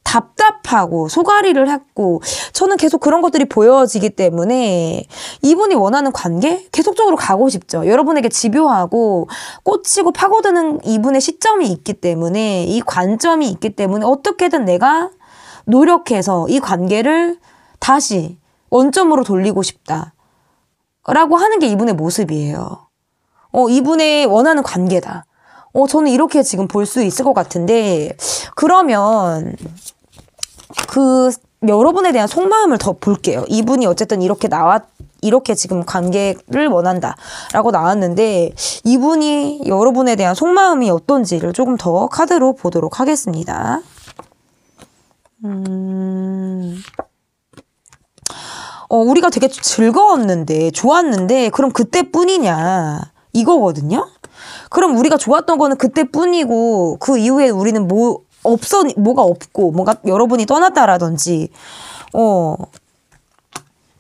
답답하고 소가리를 했고 저는 계속 그런 것들이 보여지기 때문에 이분이 원하는 관계 계속적으로 가고 싶죠. 여러분에게 집요하고 꽂히고 파고드는 이분의 시점이 있기 때문에 이 관점이 있기 때문에 어떻게든 내가 노력해서 이 관계를 다시 원점으로 돌리고 싶다 라고 하는 게 이분의 모습이에요. 이분의 원하는 관계다. 저는 이렇게 지금 볼 수 있을 것 같은데 그러면 여러분에 대한 속마음을 더 볼게요. 이분이 어쨌든 이렇게 지금 관계를 원한다라고 나왔는데 이분이 여러분에 대한 속마음이 어떤지를 조금 더 카드로 보도록 하겠습니다. 우리가 되게 즐거웠는데 좋았는데 그럼 그때뿐이냐 이거거든요. 그럼 우리가 좋았던 거는 그때뿐이고 그 이후에 우리는 뭐가 없고 뭔가 여러분이 떠났다라든지 그러니까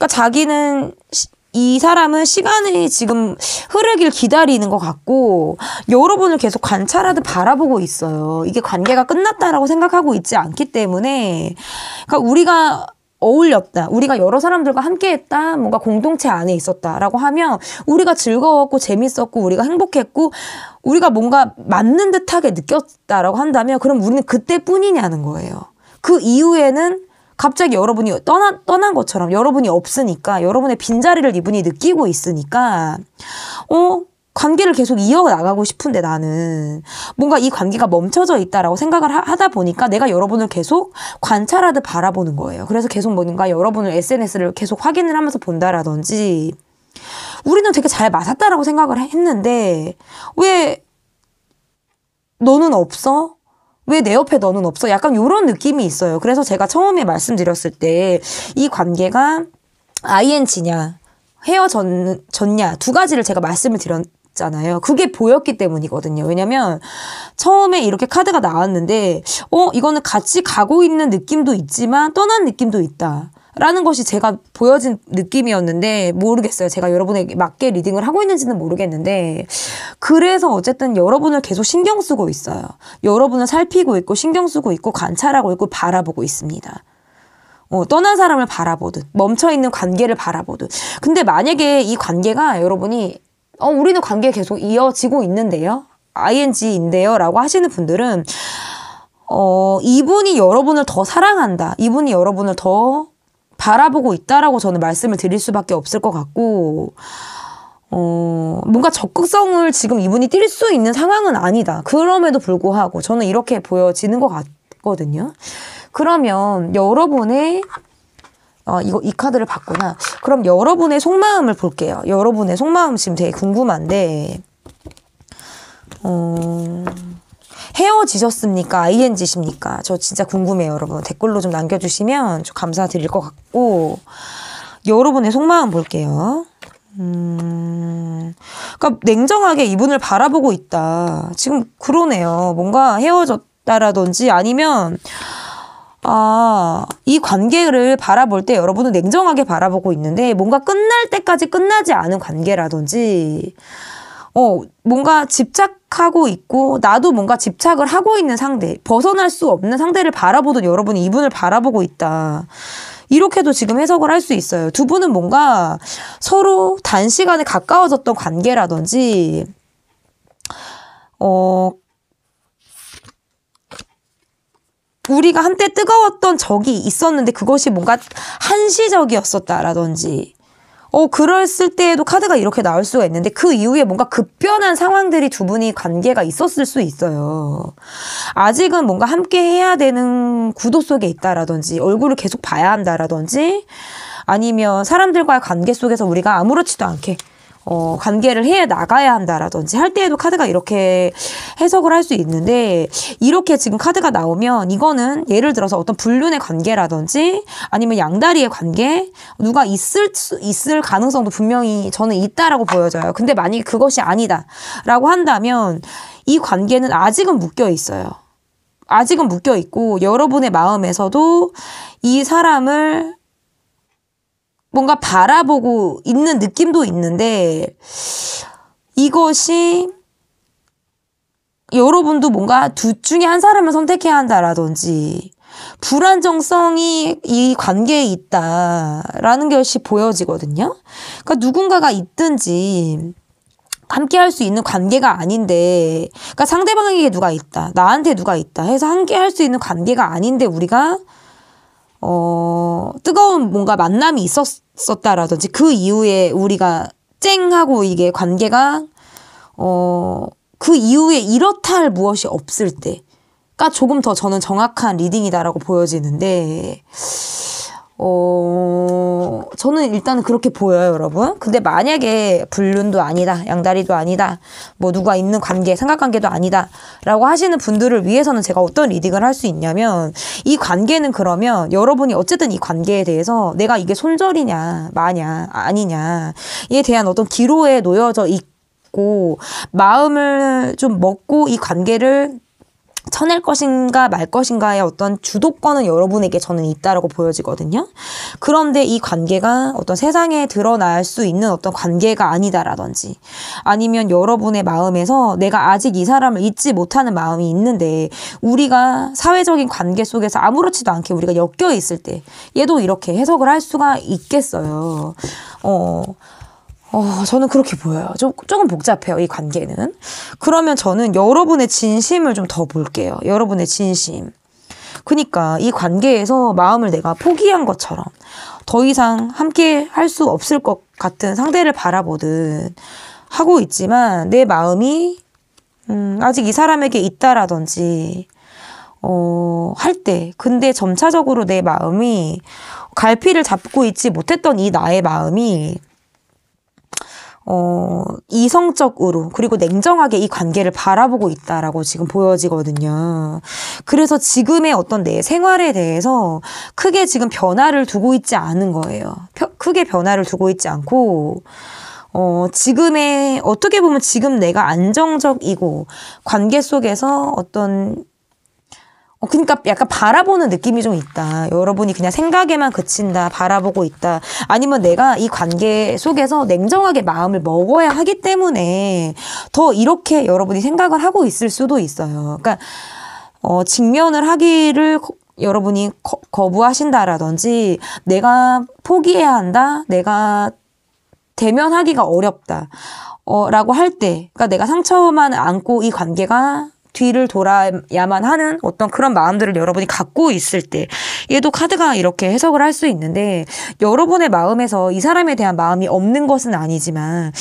자기는 이 사람은 시간이 지금 흐르길 기다리는 것 같고 여러분을 계속 관찰하듯 바라보고 있어요. 이게 관계가 끝났다라고 생각하고 있지 않기 때문에 그러니까 우리가 어울렸다. 우리가 여러 사람들과 함께했다. 뭔가 공동체 안에 있었다라고 하면 우리가 즐거웠고 재밌었고 우리가 행복했고 우리가 뭔가 맞는 듯하게 느꼈다라고 한다면 그럼 우리는 그때뿐이냐는 거예요. 그 이후에는 갑자기 여러분이 떠난 것처럼 여러분이 없으니까 여러분의 빈자리를 이분이 느끼고 있으니까 관계를 계속 이어나가고 싶은데 나는 뭔가 이 관계가 멈춰져 있다라고 생각을 하다 보니까 내가 여러분을 계속 관찰하듯 바라보는 거예요. 그래서 계속 뭔가 여러분을 SNS를 계속 확인을 하면서 본다라든지 우리는 되게 잘 맞았다라고 생각을 했는데 왜 너는 없어? 왜 내 옆에 너는 없어? 약간 이런 느낌이 있어요. 그래서 제가 처음에 말씀드렸을 때 이 관계가 ING냐 헤어졌냐 두 가지를 제가 말씀을 드렸잖아요. 그게 보였기 때문이거든요. 왜냐면 처음에 이렇게 카드가 나왔는데 이거는 같이 가고 있는 느낌도 있지만 떠난 느낌도 있다. 라는 것이 제가 보여진 느낌이었는데 모르겠어요. 제가 여러분에게 맞게 리딩을 하고 있는지는 모르겠는데 그래서 어쨌든 여러분을 계속 신경 쓰고 있어요. 여러분을 살피고 있고 신경 쓰고 있고 관찰하고 있고 바라보고 있습니다. 떠난 사람을 바라보든 멈춰있는 관계를 바라보든. 근데 만약에 이 관계가 여러분이 우리는 관계 계속 이어지고 있는데요, ing인데요 라고 하시는 분들은 이분이 여러분을 더 사랑한다, 이분이 여러분을 더 바라보고 있다라고 저는 말씀을 드릴 수밖에 없을 것 같고, 뭔가 적극성을 지금 이분이 띌 수 있는 상황은 아니다. 그럼에도 불구하고 저는 이렇게 보여지는 것 같거든요. 그러면 여러분의 이 카드를 봤구나. 그럼 여러분의 속마음을 볼게요. 여러분의 속마음 지금 되게 궁금한데, 헤어지셨습니까? ing십니까? 저 진짜 궁금해요, 여러분. 댓글로 좀 남겨주시면 좀 감사드릴 것 같고, 여러분의 속마음 볼게요. 그러니까 냉정하게 이분을 바라보고 있다. 지금 그러네요. 뭔가 헤어졌다라든지 아니면 이 관계를 바라볼 때 여러분은 냉정하게 바라보고 있는데 뭔가 끝날 때까지 끝나지 않은 관계라든지 뭔가 집착하고 있고 나도 뭔가 집착을 하고 있는 상대, 벗어날 수 없는 상대를 바라보던 여러분이 이분을 바라보고 있다. 이렇게도 지금 해석을 할 수 있어요. 두 분은 뭔가 서로 단시간에 가까워졌던 관계라든지 우리가 한때 뜨거웠던 적이 있었는데 그것이 뭔가 한시적이었었다라든지 그랬을 때에도 카드가 이렇게 나올 수가 있는데 그 이후에 뭔가 급변한 상황들이 두 분이 관계가 있었을 수 있어요. 아직은 뭔가 함께 해야 되는 구도 속에 있다라든지 얼굴을 계속 봐야 한다라든지 아니면 사람들과의 관계 속에서 우리가 아무렇지도 않게 관계를 해 나가야 한다라든지 할 때에도 카드가 이렇게 해석을 할 수 있는데, 이렇게 지금 카드가 나오면 이거는 예를 들어서 어떤 불륜의 관계라든지 아니면 양다리의 관계, 누가 있을 가능성도 분명히 저는 있다라고 보여져요. 근데 만약에 그것이 아니다라고 한다면 이 관계는 아직은 묶여 있어요. 아직은 묶여 있고 여러분의 마음에서도 이 사람을 뭔가 바라보고 있는 느낌도 있는데, 이것이 여러분도 뭔가 둘 중에 한 사람을 선택해야 한다라든지 불안정성이 이 관계에 있다라는 것이 보여지거든요. 그러니까 누군가가 있든지 함께 할 수 있는 관계가 아닌데, 그러니까 상대방에게 누가 있다, 나한테 누가 있다 해서 함께 할 수 있는 관계가 아닌데 우리가 뜨거운 뭔가 만남이 있었다라든지 그 이후에 우리가 쨍하고 이게 관계가 그 이후에 이렇다 할 무엇이 없을 때가 조금 더 저는 정확한 리딩이다라고 보여지는데, 저는 일단은 그렇게 보여요, 여러분. 근데 만약에 불륜도 아니다, 양다리도 아니다, 뭐 누가 있는 관계, 삼각관계도 아니다 라고 하시는 분들을 위해서는 제가 어떤 리딩을 할 수 있냐면, 이 관계는 그러면 여러분이 어쨌든 이 관계에 대해서 내가 이게 손절이냐 마냐 아니냐에 대한 어떤 기로에 놓여져 있고 마음을 좀 먹고 이 관계를 쳐낼 것인가 말 것인가의 어떤 주도권은 여러분에게 저는 있다라고 보여지거든요. 그런데 이 관계가 어떤 세상에 드러날 수 있는 어떤 관계가 아니다라든지 아니면 여러분의 마음에서 내가 아직 이 사람을 잊지 못하는 마음이 있는데 우리가 사회적인 관계 속에서 아무렇지도 않게 우리가 엮여 있을 때 얘도 이렇게 해석을 할 수가 있겠어요. 저는 그렇게 보여요. 조금 복잡해요, 이 관계는. 그러면 저는 여러분의 진심을 좀 더 볼게요. 여러분의 진심. 그러니까 이 관계에서 마음을 내가 포기한 것처럼 더 이상 함께 할 수 없을 것 같은 상대를 바라보듯 하고 있지만 내 마음이 아직 이 사람에게 있다라든지 할 때, 근데 점차적으로 내 마음이 갈피를 잡고 있지 못했던 이 나의 마음이 이성적으로 그리고 냉정하게 이 관계를 바라보고 있다라고 지금 보여지거든요. 그래서 지금의 어떤 내 생활에 대해서 크게 지금 변화를 두고 있지 않은 거예요. 크게 변화를 두고 있지 않고 지금의 어떻게 보면 지금 내가 안정적이고 관계 속에서 어떤 그러니까 약간 바라보는 느낌이 좀 있다. 여러분이 그냥 생각에만 그친다, 바라보고 있다. 아니면 내가 이 관계 속에서 냉정하게 마음을 먹어야 하기 때문에 더 이렇게 여러분이 생각을 하고 있을 수도 있어요. 그러니까 직면을 하기를 여러분이 거부하신다라든지 내가 포기해야 한다, 내가 대면하기가 어렵다 라고 할 때, 그러니까 내가 상처만 안고 이 관계가 뒤를 돌아야만 하는 어떤 그런 마음들을 여러분이 갖고 있을 때, 얘도 카드가 이렇게 해석을 할 수 있는데, 여러분의 마음에서 이 사람에 대한 마음이 없는 것은 아니지만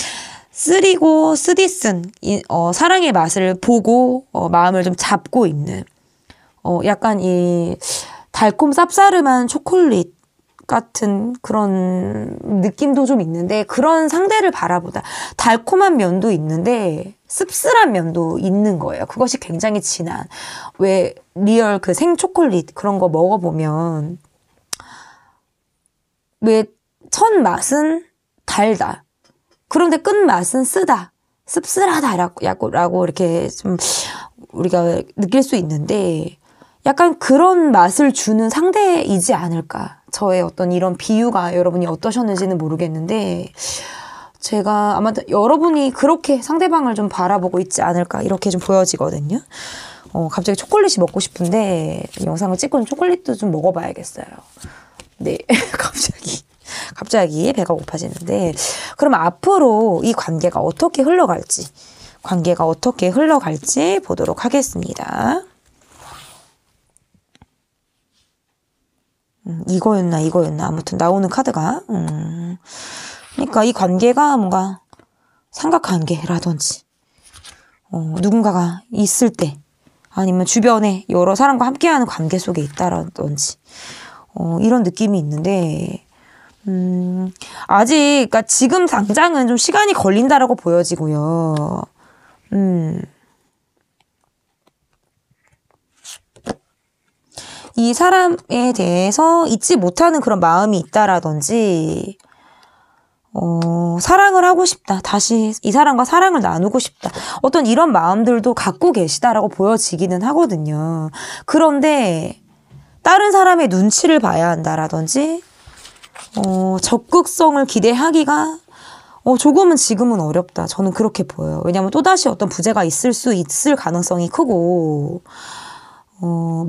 쓰리고 쓰디쓴 사랑의 맛을 보고 마음을 좀 잡고 있는 약간 이 달콤 쌉싸름한 초콜릿 같은 그런 느낌도 좀 있는데, 그런 상대를 바라보다 달콤한 면도 있는데 씁쓸한 면도 있는 거예요. 그것이 굉장히 진한, 왜 리얼 그 생초콜릿 그런 거 먹어보면 왜 첫 맛은 달다, 그런데 끝맛은 쓰다, 씁쓸하다라고 이렇게 좀 우리가 느낄 수 있는데, 약간 그런 맛을 주는 상대이지 않을까. 저의 어떤 이런 비유가 여러분이 어떠셨는지는 모르겠는데, 제가 아마 여러분이 그렇게 상대방을 좀 바라보고 있지 않을까, 이렇게 좀 보여지거든요. 갑자기 초콜릿이 먹고 싶은데 영상을 찍고는 초콜릿도 좀 먹어봐야겠어요. 네, 갑자기 배가 고파지는데, 그럼 앞으로 이 관계가 어떻게 흘러갈지 보도록 하겠습니다. 이거였나 아무튼 나오는 카드가 그러니까 이 관계가 뭔가 삼각관계라든지 누군가가 있을 때, 아니면 주변에 여러 사람과 함께하는 관계 속에 있다라든지 이런 느낌이 있는데, 아직 그러니까 지금 당장은 좀 시간이 걸린다라고 보여지고요. 이 사람에 대해서 잊지 못하는 그런 마음이 있다라든지, 사랑을 하고 싶다, 다시 이 사람과 사랑을 나누고 싶다, 어떤 이런 마음들도 갖고 계시다라고 보여지기는 하거든요. 그런데 다른 사람의 눈치를 봐야 한다라든지 적극성을 기대하기가 조금은 지금은 어렵다, 저는 그렇게 보여요. 왜냐하면 또다시 어떤 부재가 있을 가능성이 크고,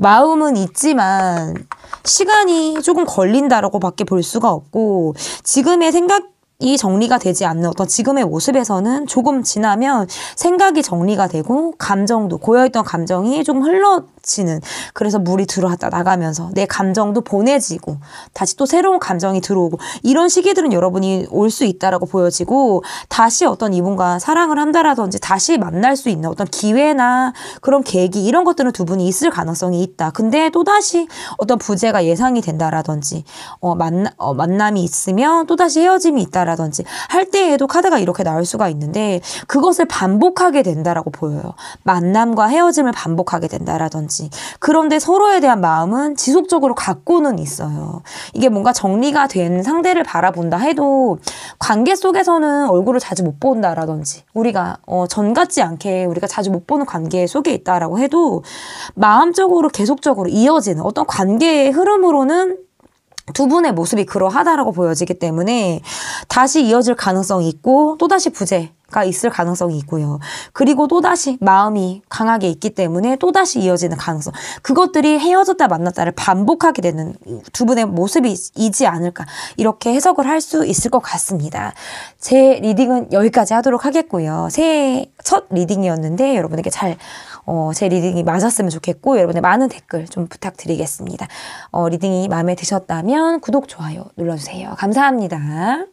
마음은 있지만 시간이 조금 걸린다라고 밖에 볼 수가 없고, 지금의 생각이 정리가 되지 않는 어떤 지금의 모습에서는 조금 지나면 생각이 정리가 되고, 감정도, 고여있던 감정이 조금 흘러지는, 그래서 물이 들어왔다 나가면서 내 감정도 보내지고 다시 또 새로운 감정이 들어오고, 이런 시기들은 여러분이 올 수 있다라고 보여지고, 다시 어떤 이분과 사랑을 한다라든지 다시 만날 수 있는 어떤 기회나 그런 계기, 이런 것들은 두 분이 있을 가능성이 있다. 근데 또다시 어떤 부재가 예상이 된다라든지 만남이 있으면 또다시 헤어짐이 있다라든지 할 때에도 카드가 이렇게 나올 수가 있는데, 그것을 반복하게 된다라고 보여요. 만남과 헤어짐을 반복하게 된다라든지. 그런데 서로에 대한 마음은 지속적으로 갖고는 있어요. 이게 뭔가 정리가 된 상대를 바라본다 해도 관계 속에서는 얼굴을 자주 못 본다라든지, 우리가 전 같지 않게 우리가 자주 못 보는 관계 속에 있다라고 해도 마음적으로 계속적으로 이어지는 어떤 관계의 흐름으로는 두 분의 모습이 그러하다라고 보여지기 때문에 다시 이어질 가능성이 있고, 또다시 부재가 있을 가능성이 있고요. 그리고 또다시 마음이 강하게 있기 때문에 또다시 이어지는 가능성, 그것들이 헤어졌다 만났다를 반복하게 되는 두 분의 모습이지 않을까, 이렇게 해석을 할 수 있을 것 같습니다. 제 리딩은 여기까지 하도록 하겠고요. 새해 첫 리딩이었는데 여러분에게 제 리딩이 맞았으면 좋겠고, 여러분의 많은 댓글 좀 부탁드리겠습니다. 리딩이 마음에 드셨다면 구독, 좋아요 눌러주세요. 감사합니다.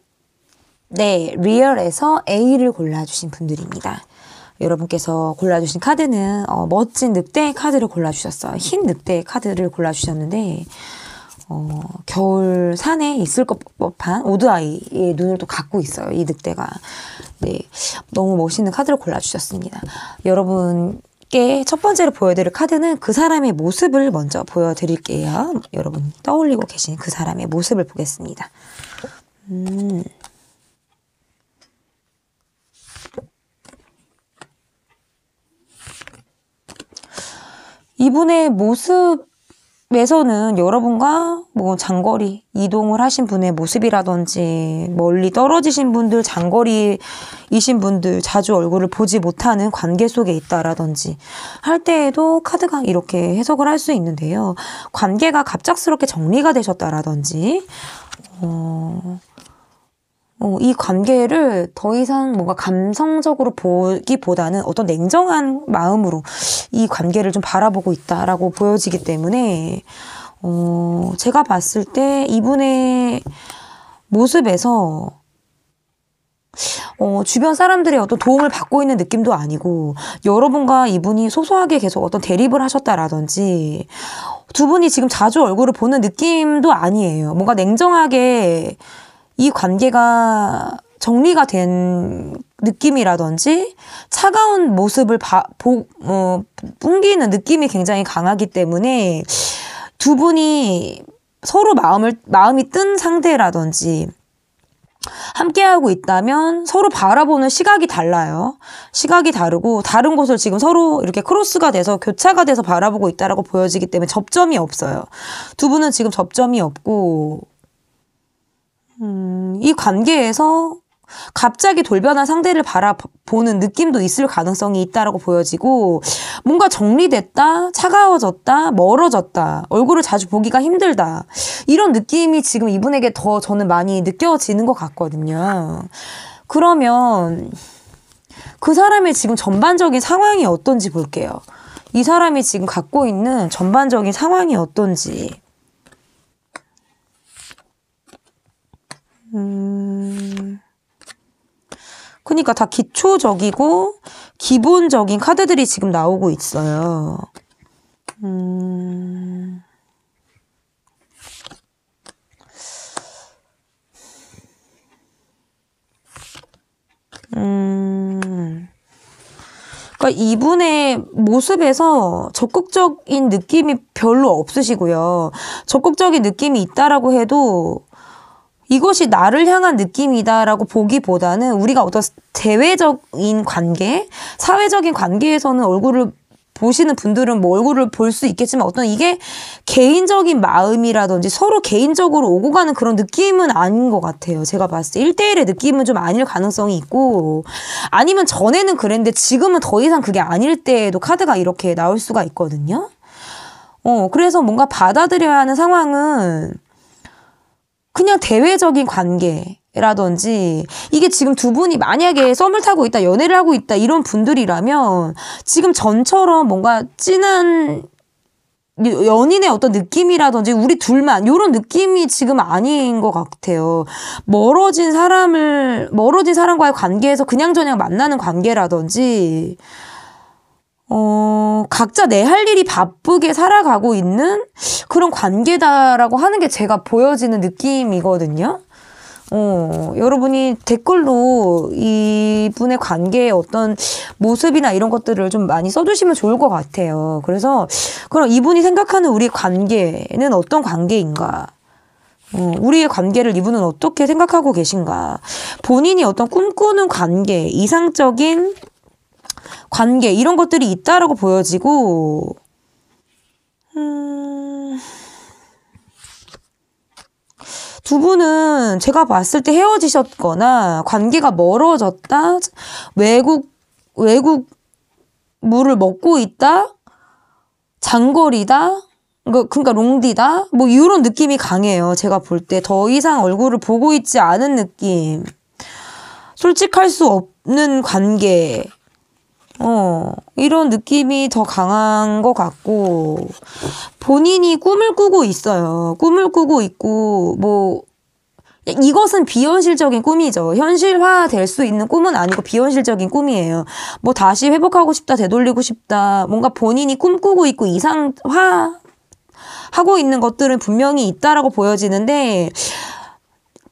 네, 리얼에서 A를 골라주신 분들입니다. 여러분께서 골라주신 카드는 멋진 늑대 카드를 골라주셨어요. 흰 늑대 카드를 골라주셨는데, 겨울 산에 있을 법한 오드아이의 눈을 또 갖고 있어요, 이 늑대가. 네, 너무 멋있는 카드를 골라주셨습니다. 여러분께 첫 번째로 보여드릴 카드는 그 사람의 모습을 먼저 보여드릴게요. 여러분 떠올리고 계신 그 사람의 모습을 보겠습니다. 이분의 모습 에서는 여러분과 뭐 장거리 이동을 하신 분의 모습이라든지 멀리 떨어지신 분들, 장거리이신 분들, 자주 얼굴을 보지 못하는 관계 속에 있다라든지 할 때에도 카드가 이렇게 해석을 할 수 있는데요. 관계가 갑작스럽게 정리가 되셨다라든지 이 관계를 더 이상 뭔가 감성적으로 보기보다는 어떤 냉정한 마음으로 이 관계를 좀 바라보고 있다라고 보여지기 때문에 제가 봤을 때 이분의 모습에서 주변 사람들의 어떤 도움을 받고 있는 느낌도 아니고 여러분과 이분이 소소하게 계속 어떤 대립을 하셨다라든지 두 분이 지금 자주 얼굴을 보는 느낌도 아니에요. 뭔가 냉정하게 이 관계가 정리가 된 느낌이라든지 차가운 모습을 풍기는 느낌이 굉장히 강하기 때문에 두 분이 서로 마음이 뜬 상태라든지 함께하고 있다면 서로 바라보는 시각이 달라요. 시각이 다르고 다른 곳을 지금 서로 이렇게 크로스가 돼서 교차가 돼서 바라보고 있다라고 보여지기 때문에 접점이 없어요. 두 분은 지금 접점이 없고 이 관계에서 갑자기 돌변한 상대를 바라보는 느낌도 있을 가능성이 있다라고 보여지고 뭔가 정리됐다, 차가워졌다, 멀어졌다, 얼굴을 자주 보기가 힘들다 이런 느낌이 지금 이분에게 더 저는 많이 느껴지는 것 같거든요. 그러면 그 사람의 지금 전반적인 상황이 어떤지 볼게요. 이 사람이 지금 갖고 있는 전반적인 상황이 어떤지. 그러니까 다 기초적이고 기본적인 카드들이 지금 나오고 있어요. 그러니까 이분의 모습에서 적극적인 느낌이 별로 없으시고요. 적극적인 느낌이 있다라고 해도 이것이 나를 향한 느낌이다라고 보기보다는 우리가 어떤 대외적인 관계, 사회적인 관계에서는 얼굴을 보시는 분들은 뭐 얼굴을 볼 수 있겠지만 어떤 이게 개인적인 마음이라든지 서로 개인적으로 오고 가는 그런 느낌은 아닌 것 같아요. 제가 봤을 때 1대1의 느낌은 좀 아닐 가능성이 있고 아니면 전에는 그랬는데 지금은 더 이상 그게 아닐 때에도 카드가 이렇게 나올 수가 있거든요. 그래서 뭔가 받아들여야 하는 상황은 그냥 대외적인 관계라든지 이게 지금 두 분이 만약에 썸을 타고 있다, 연애를 하고 있다 이런 분들이라면 지금 전처럼 뭔가 진한 연인의 어떤 느낌이라든지 우리 둘만 이런 느낌이 지금 아닌 것 같아요. 멀어진 사람과의 관계에서 그냥저냥 만나는 관계라든지 각자 내 할 일이 바쁘게 살아가고 있는 그런 관계다라고 하는 게 제가 보여지는 느낌이거든요. 여러분이 댓글로 이분의 관계의 어떤 모습이나 이런 것들을 좀 많이 써주시면 좋을 것 같아요. 그래서 그럼 이분이 생각하는 우리 관계는 어떤 관계인가? 우리의 관계를 이분은 어떻게 생각하고 계신가? 본인이 어떤 꿈꾸는 관계, 이상적인 관계 이런 것들이 있다라고 보여지고 두 분은 제가 봤을 때 헤어지셨거나 관계가 멀어졌다, 외국 물을 먹고 있다, 장거리다, 그러니까 롱디다 뭐 이런 느낌이 강해요. 제가 볼 때 더 이상 얼굴을 보고 있지 않은 느낌, 솔직할 수 없는 관계 이런 느낌이 더 강한 것 같고 본인이 꿈을 꾸고 있어요. 꿈을 꾸고 있고 뭐 이것은 비현실적인 꿈이죠. 현실화 될 수 있는 꿈은 아니고 비현실적인 꿈이에요. 뭐 다시 회복하고 싶다, 되돌리고 싶다, 뭔가 본인이 꿈꾸고 있고 이상화 하고 있는 것들은 분명히 있다라고 보여지는데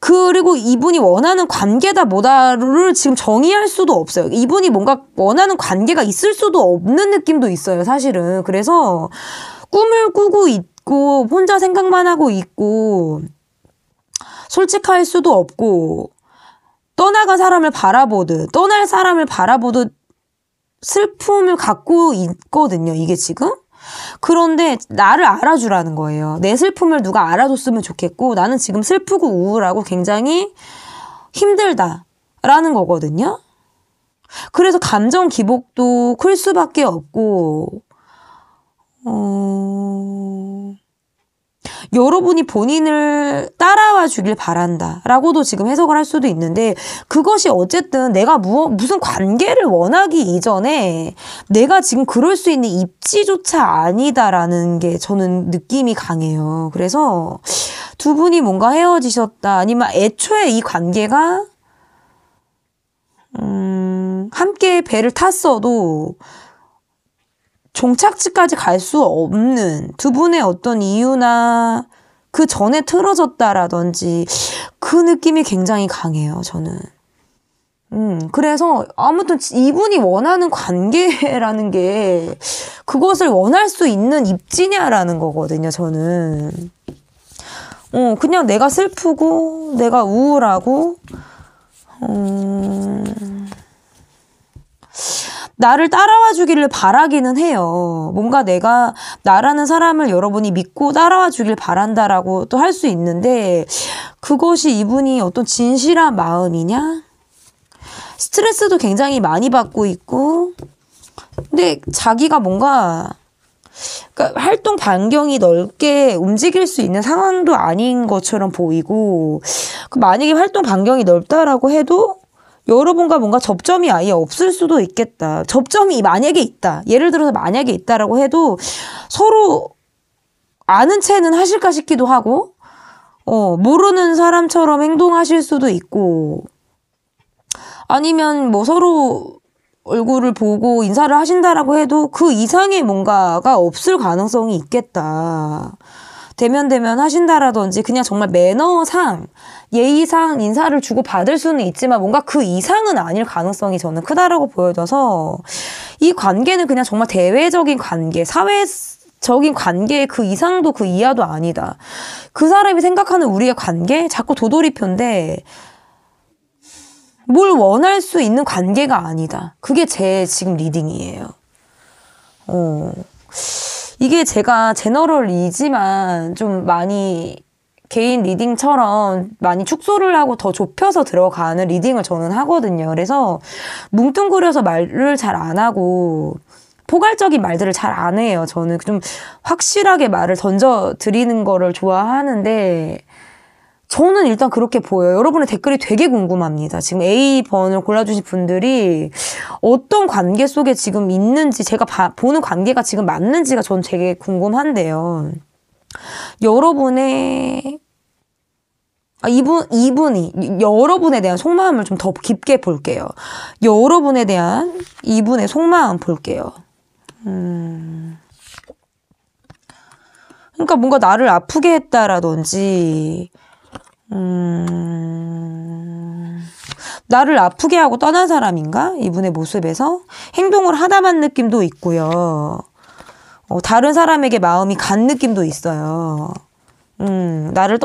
그리고 이분이 원하는 관계다 뭐다를 지금 정의할 수도 없어요. 이분이 뭔가 원하는 관계가 있을 수도 없는 느낌도 있어요, 사실은. 그래서 꿈을 꾸고 있고 혼자 생각만 하고 있고 솔직할 수도 없고 떠날 사람을 바라보듯 슬픔을 갖고 있거든요, 이게 지금. 그런데 나를 알아주라는 거예요. 내 슬픔을 누가 알아줬으면 좋겠고 나는 지금 슬프고 우울하고 굉장히 힘들다라는 거거든요. 그래서 감정 기복도 클 수밖에 없고 여러분이 본인을 따라와 주길 바란다 라고도 지금 해석을 할 수도 있는데 그것이 어쨌든 내가 무슨 관계를 원하기 이전에 내가 지금 그럴 수 있는 입지조차 아니다라는 게 저는 느낌이 강해요. 그래서 두 분이 뭔가 헤어지셨다 아니면 애초에 이 관계가 함께 배를 탔어도 종착지까지 갈 수 없는 두 분의 어떤 이유나 그 전에 틀어졌다라든지 그 느낌이 굉장히 강해요, 저는. 그래서 아무튼 이분이 원하는 관계라는 게 그것을 원할 수 있는 입지냐라는 거거든요, 저는. 그냥 내가 슬프고 내가 우울하고 나를 따라와 주기를 바라기는 해요. 뭔가 내가 나라는 사람을 여러분이 믿고 따라와 주길 바란다라고 또 할 수 있는데 그것이 이분이 어떤 진실한 마음이냐? 스트레스도 굉장히 많이 받고 있고 근데 자기가 뭔가 그러니까 활동 반경이 넓게 움직일 수 있는 상황도 아닌 것처럼 보이고 만약에 활동 반경이 넓다라고 해도 여러분과 뭔가 접점이 아예 없을 수도 있겠다. 접점이 만약에 있다. 예를 들어서 만약에 있다라고 해도 서로 아는 체는 하실까 싶기도 하고 모르는 사람처럼 행동하실 수도 있고 아니면 뭐 서로 얼굴을 보고 인사를 하신다라고 해도 그 이상의 뭔가가 없을 가능성이 있겠다. 대면 하신다라든지 그냥 정말 매너상 예의상 인사를 주고 받을 수는 있지만 뭔가 그 이상은 아닐 가능성이 저는 크다라고 보여져서 이 관계는 그냥 정말 대외적인 관계, 사회적인 관계의 그 이상도 그 이하도 아니다. 그 사람이 생각하는 우리의 관계? 자꾸 도돌이표인데 뭘 원할 수 있는 관계가 아니다. 그게 제 지금 리딩이에요. 이게 제가 제너럴이지만 좀 많이 개인 리딩처럼 많이 축소를 하고 더 좁혀서 들어가는 리딩을 저는 하거든요. 그래서 뭉뚱그려서 말을 잘 안 하고 포괄적인 말들을 잘 안 해요. 저는 좀 확실하게 말을 던져드리는 거를 좋아하는데 저는 일단 그렇게 보여요. 여러분의 댓글이 되게 궁금합니다. 지금 A번을 골라주신 분들이 어떤 관계 속에 지금 있는지 제가 보는 관계가 지금 맞는지가 전 되게 궁금한데요. 이분이 여러분에 대한 속마음을 좀 더 깊게 볼게요. 여러분에 대한 이분의 속마음 볼게요. 그러니까 뭔가 나를 아프게 했다라든지 나를 아프게 하고 떠난 사람인가? 이분의 모습에서 행동을 하다만 느낌도 있고요. 다른 사람에게 마음이 간 느낌도 있어요. 나를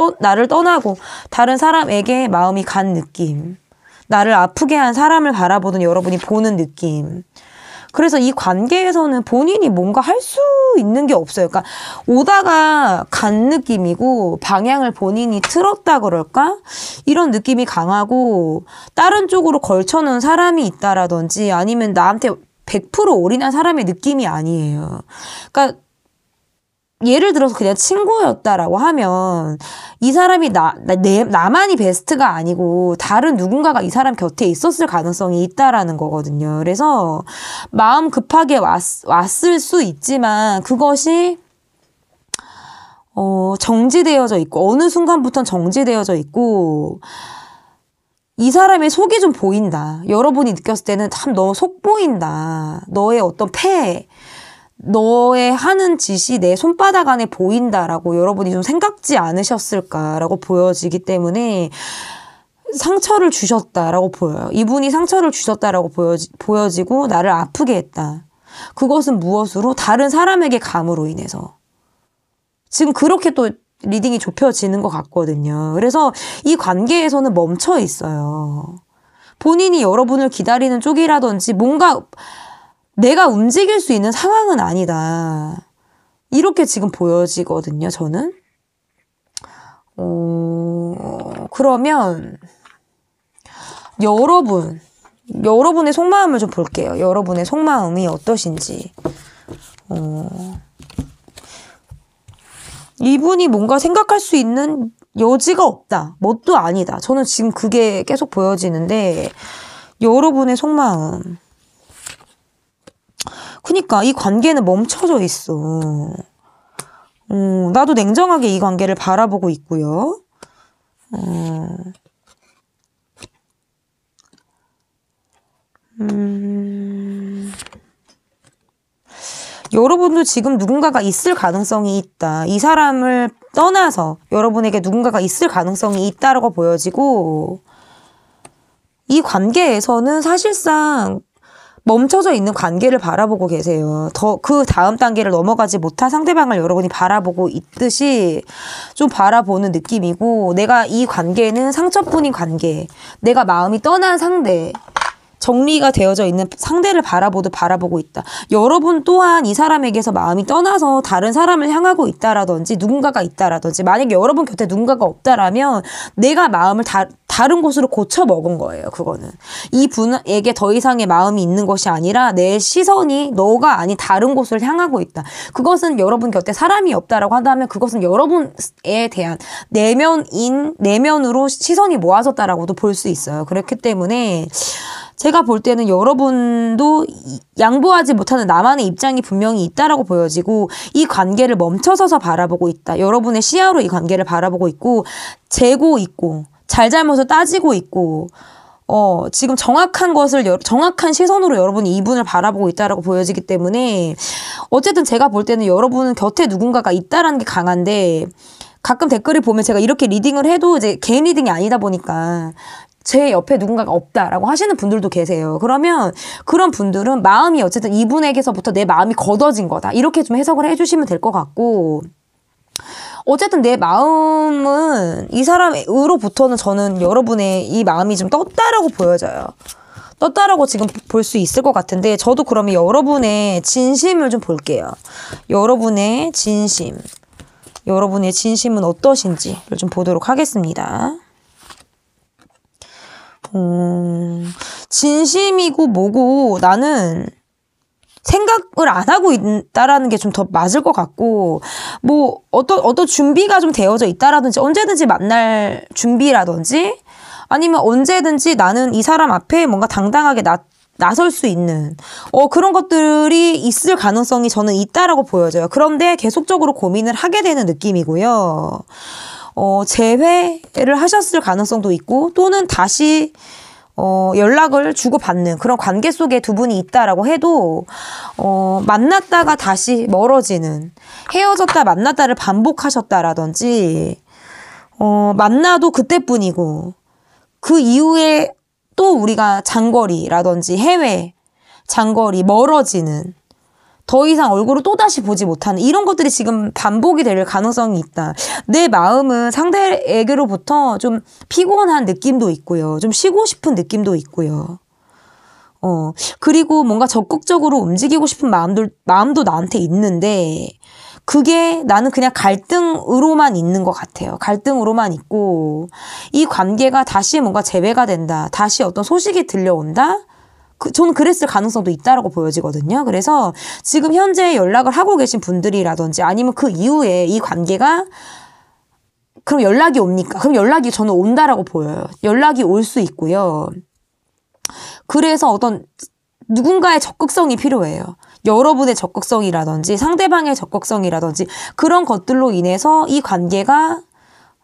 떠나고 다른 사람에게 마음이 간 느낌. 나를 아프게 한 사람을 바라보는 여러분이 보는 느낌. 그래서 이 관계에서는 본인이 뭔가 할 수 있는 게 없어요. 그러니까 오다가 간 느낌이고 방향을 본인이 틀었다 그럴까? 이런 느낌이 강하고 다른 쪽으로 걸쳐놓은 사람이 있다라든지 아니면 나한테 100% 올인한 사람의 느낌이 아니에요. 그러니까 예를 들어서 그냥 친구였다라고 하면 이 사람이 나만이 베스트가 아니고 다른 누군가가 이 사람 곁에 있었을 가능성이 있다라는 거거든요. 그래서 마음 급하게 왔을 수 있지만 그것이 정지되어져 있고 어느 순간부터는 정지되어져 있고 이 사람의 속이 좀 보인다. 여러분이 느꼈을 때는 참 너 속 보인다. 너의 어떤 너의 하는 짓이 내 손바닥 안에 보인다라고 여러분이 좀 생각지 않으셨을까라고 보여지기 때문에 상처를 주셨다라고 보여요. 이분이 상처를 주셨다라고 보여지고 나를 아프게 했다. 그것은 무엇으로? 다른 사람에게 감으로 인해서. 지금 그렇게 또 리딩이 좁혀지는 것 같거든요. 그래서 이 관계에서는 멈춰 있어요. 본인이 여러분을 기다리는 쪽이라든지 뭔가 내가 움직일 수 있는 상황은 아니다. 이렇게 지금 보여지거든요, 저는. 그러면 여러분의 속마음을 좀 볼게요. 여러분의 속마음이 어떠신지. 이분이 뭔가 생각할 수 있는 여지가 없다. 뭣도 아니다. 저는 지금 그게 계속 보여지는데 여러분의 속마음. 그니까 이 관계는 멈춰져 있어. 나도 냉정하게 이 관계를 바라보고 있고요. 여러분도 지금 누군가가 있을 가능성이 있다. 이 사람을 떠나서 여러분에게 누군가가 있을 가능성이 있다라고 보여지고, 이 관계에서는 사실상 멈춰져 있는 관계를 바라보고 계세요. 그 다음 단계를 넘어가지 못한 상대방을 여러분이 바라보고 있듯이 좀 바라보는 느낌이고, 내가 이 관계는 상처뿐인 관계, 내가 마음이 떠난 상대, 정리가 되어져 있는 상대를 바라보고 있다. 여러분 또한 이 사람에게서 마음이 떠나서 다른 사람을 향하고 있다라든지 누군가가 있다라든지, 만약에 여러분 곁에 누군가가 없다라면 내가 마음을 다른 곳으로 고쳐 먹은 거예요. 그거는 이 분에게 더 이상의 마음이 있는 것이 아니라 내 시선이 너가 아닌 다른 곳을 향하고 있다. 그것은 여러분 곁에 사람이 없다라고 한다면 그것은 여러분에 대한 내면으로 시선이 모아졌다라고도 볼 수 있어요. 그렇기 때문에 제가 볼 때는 여러분도 양보하지 못하는 나만의 입장이 분명히 있다라고 보여지고, 이 관계를 멈춰서서 바라보고 있다. 여러분의 시야로 이 관계를 바라보고 있고, 재고 있고, 잘잘못을 따지고 있고, 지금 정확한 시선으로 여러분이 이분을 바라보고 있다라고 보여지기 때문에, 어쨌든 제가 볼 때는 여러분은 곁에 누군가가 있다라는 게 강한데, 가끔 댓글을 보면 제가 이렇게 리딩을 해도 이제 개인 리딩이 아니다 보니까 제 옆에 누군가가 없다라고 하시는 분들도 계세요. 그러면 그런 분들은 마음이 어쨌든 이분에게서부터 내 마음이 걷어진 거다. 이렇게 좀 해석을 해주시면 될 것 같고, 어쨌든 내 마음은 이 사람으로부터는 저는 여러분의 이 마음이 좀 떴다라고 보여져요. 떴다라고 지금 볼 수 있을 것 같은데, 저도 그러면 여러분의 진심을 좀 볼게요. 여러분의 진심은 어떠신지를 좀 보도록 하겠습니다. 진심이고 뭐고 나는 생각을 안 하고 있다라는 게 좀 더 맞을 것 같고, 뭐 어떤 준비가 좀 되어져 있다라든지, 언제든지 만날 준비라든지, 아니면 언제든지 나는 이 사람 앞에 뭔가 당당하게 나설 수 있는 그런 것들이 있을 가능성이 저는 있다라고 보여져요. 그런데 계속적으로 고민을 하게 되는 느낌이고요. 재회를 하셨을 가능성도 있고, 또는 다시 연락을 주고받는 그런 관계 속에 두 분이 있다라고 해도, 만났다가 다시 멀어지는, 헤어졌다 만났다를 반복하셨다라든지, 만나도 그때뿐이고, 그 이후에 또 우리가 장거리라든지 해외, 장거리, 멀어지는, 더 이상 얼굴을 또다시 보지 못하는 이런 것들이 지금 반복이 될 가능성이 있다. 내 마음은 상대에게로부터 좀 피곤한 느낌도 있고요. 좀 쉬고 싶은 느낌도 있고요. 그리고 뭔가 적극적으로 움직이고 싶은 마음도 나한테 있는데, 그게 나는 그냥 갈등으로만 있는 것 같아요. 갈등으로만 있고, 이 관계가 다시 뭔가 재회가 된다. 다시 어떤 소식이 들려온다. 저는 그랬을 가능성도 있다라고 보여지거든요. 그래서 지금 현재 연락을 하고 계신 분들이라든지, 아니면 그 이후에 이 관계가, 그럼 연락이 옵니까? 그럼 연락이 저는 온다라고 보여요. 연락이 올 수 있고요. 그래서 어떤 누군가의 적극성이 필요해요. 여러분의 적극성이라든지 상대방의 적극성이라든지 그런 것들로 인해서 이 관계가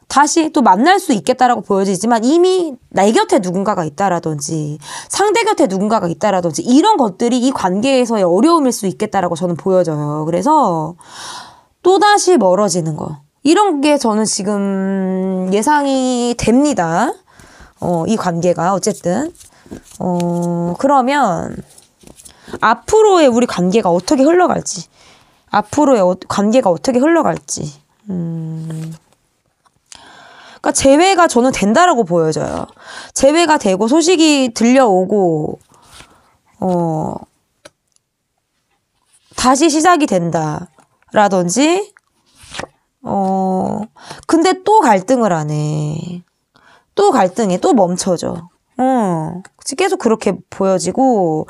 다시 또 만날 수 있겠다라고 보여지지만, 이미 내 곁에 누군가가 있다라든지 상대 곁에 누군가가 있다라든지 이런 것들이 이 관계에서의 어려움일 수 있겠다라고 저는 보여져요. 그래서 또다시 멀어지는 거, 이런 게 저는 지금 예상이 됩니다. 이 관계가 어쨌든 그러면 앞으로의 우리 관계가 어떻게 흘러갈지, 그러니까 재회가 저는 된다라고 보여져요. 재회가 되고 소식이 들려오고 다시 시작이 된다 라든지, 근데 또 갈등을 하네. 또 갈등해. 또 멈춰져. 계속 그렇게 보여지고,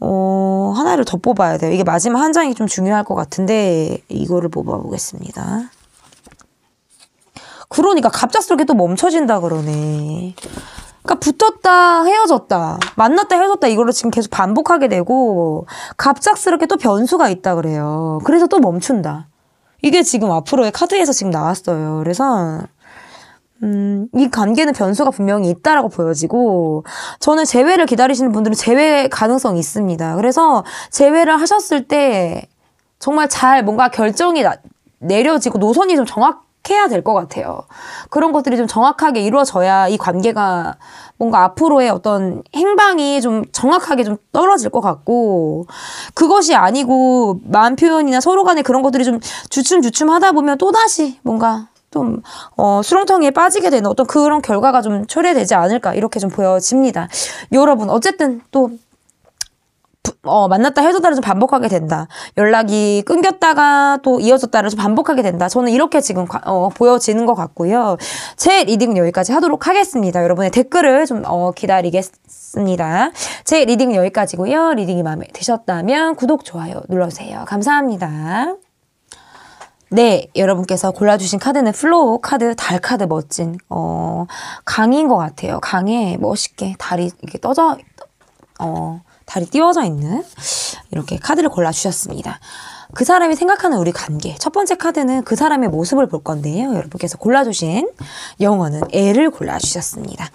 하나를 더 뽑아야 돼요. 이게 마지막 한 장이 좀 중요할 것 같은데, 이거를 뽑아보겠습니다. 그러니까 갑작스럽게 또 멈춰진다 그러네. 그러니까 붙었다 헤어졌다 만났다 헤어졌다 이거를 지금 계속 반복하게 되고 갑작스럽게 또 변수가 있다 그래요. 그래서 또 멈춘다. 이게 지금 앞으로의 카드에서 지금 나왔어요. 그래서 이 관계는 변수가 분명히 있다라고 보여지고 저는 재회를 기다리시는 분들은 재회 가능성이 있습니다. 그래서 재회를 하셨을 때 정말 잘 뭔가 결정이 내려지고 노선이 좀 정확해야 될 것 같아요. 그런 것들이 좀 정확하게 이루어져야 이 관계가 뭔가 앞으로의 어떤 행방이 좀 정확하게 좀 떨어질 것 같고 그것이 아니고 마음 표현이나 서로 간에 그런 것들이 좀 주춤주춤 하다 보면 또다시 뭔가 좀 수렁텅이에 빠지게 되는 어떤 그런 결과가 좀 초래되지 않을까 이렇게 좀 보여집니다. 여러분 어쨌든 또 만났다 헤어졌다를 좀 반복하게 된다. 연락이 끊겼다가 또 이어졌다를 좀 반복하게 된다. 저는 이렇게 지금 보여지는 것 같고요. 제 리딩은 여기까지 하도록 하겠습니다. 여러분의 댓글을 좀 기다리겠습니다. 제 리딩은 여기까지고요. 리딩이 마음에 드셨다면 구독, 좋아요 눌러주세요. 감사합니다. 네, 여러분께서 골라주신 카드는 플로우 카드, 달 카드 멋진 강인 것 같아요. 강에 멋있게 달이 이렇게 달이 띄워져 있는 이렇게 카드를 골라주셨습니다. 그 사람이 생각하는 우리 관계. 첫 번째 카드는 그 사람의 모습을 볼 건데요. 여러분께서 골라주신 영어는 L을 골라주셨습니다.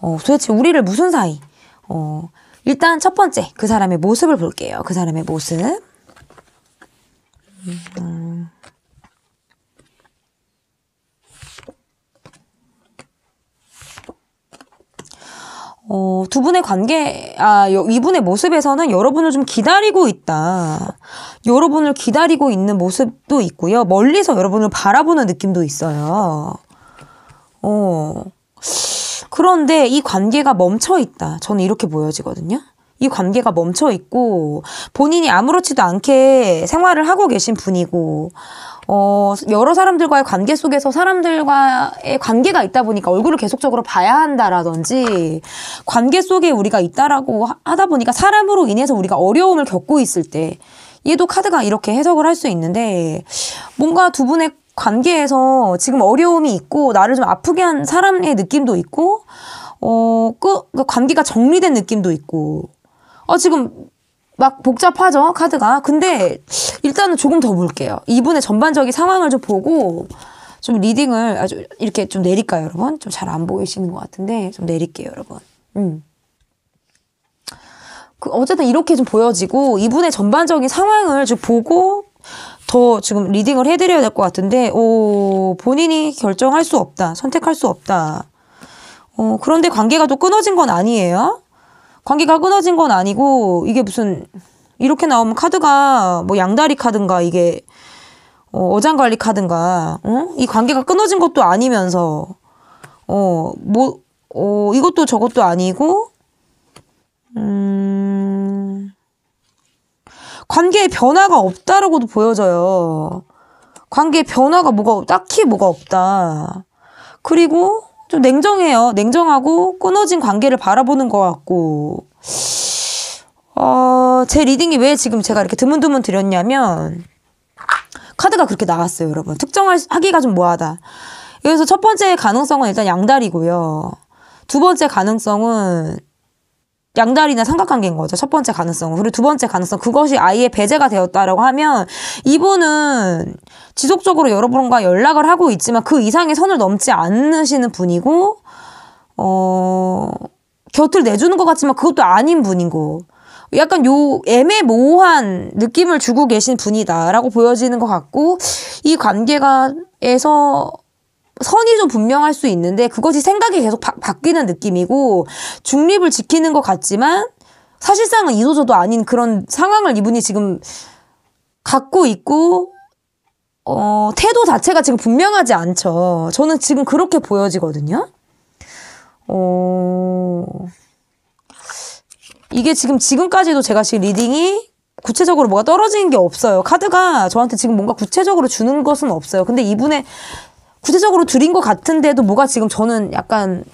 도대체 우리를 무슨 사이? 일단 첫 번째 그 사람의 모습을 볼게요. 그 사람의 모습. 두 분의 관계, 이분의 모습에서는 여러분을 좀 기다리고 있다. 여러분을 기다리고 있는 모습도 있고요. 멀리서 여러분을 바라보는 느낌도 있어요. 그런데 이 관계가 멈춰 있다. 저는 이렇게 보여지거든요. 이 관계가 멈춰 있고 본인이 아무렇지도 않게 생활을 하고 계신 분이고 여러 사람들과의 관계 속에서 사람들과의 관계가 있다 보니까 얼굴을 계속적으로 봐야 한다라든지 관계 속에 우리가 있다라고 하다 보니까 사람으로 인해서 우리가 어려움을 겪고 있을 때 얘도 카드가 이렇게 해석을 할 수 있는데 뭔가 두 분의 관계에서 지금 어려움이 있고 나를 좀 아프게 한 사람의 느낌도 있고 그 관계가 정리된 느낌도 있고 지금 막 복잡하죠 카드가. 근데 일단은 조금 더 볼게요. 이분의 전반적인 상황을 좀 보고 좀 리딩을 아주 이렇게 좀 내릴까요 여러분? 좀 잘 안 보이시는 것 같은데 좀 내릴게요 여러분. 어쨌든 이렇게 좀 보여지고 이분의 전반적인 상황을 좀 보고 더 지금 리딩을 해드려야 될 것 같은데 본인이 결정할 수 없다. 선택할 수 없다. 그런데 관계가 또 끊어진 건 아니에요. 관계가 끊어진 건 아니고 이게 무슨 이렇게 나오면 카드가 뭐 양다리 카드인가 이게 어장관리 카드인가 이 관계가 끊어진 것도 아니면서 이것도 저것도 아니고 관계에 변화가 없다라고도 보여져요. 관계에 변화가 딱히 뭐가 없다. 그리고 좀 냉정해요. 냉정하고 끊어진 관계를 바라보는 것 같고 제 리딩이 왜 지금 제가 이렇게 드문드문 드렸냐면 카드가 그렇게 나왔어요 여러분. 특정하기가 좀 뭐하다. 여기서 첫 번째 가능성은 일단 양다리고요. 두 번째 가능성은 양다리나 삼각관계인 거죠. 첫 번째 가능성은. 그리고 두 번째 가능성 그것이 아예 배제가 되었다라고 하면 이분은 지속적으로 여러분과 연락을 하고 있지만 그 이상의 선을 넘지 않으시는 분이고 곁을 내주는 것 같지만 그것도 아닌 분이고 약간 애매모호한 느낌을 주고 계신 분이다라고 보여지는 것 같고 이 관계가에서 선이 좀 분명할 수 있는데 그것이 생각이 계속 바뀌는 느낌이고 중립을 지키는 것 같지만 사실상은 이도저도 아닌 그런 상황을 이분이 지금 갖고 있고 태도 자체가 지금 분명하지 않죠. 저는 지금 그렇게 보여지거든요. 이게 지금까지도 제가 지금 리딩이 구체적으로 뭐가 떨어지는 게 없어요. 카드가 저한테 지금 뭔가 구체적으로 주는 것은 없어요. 근데 이분의 구체적으로 드린 것 같은데도 뭐가 지금 저는 약간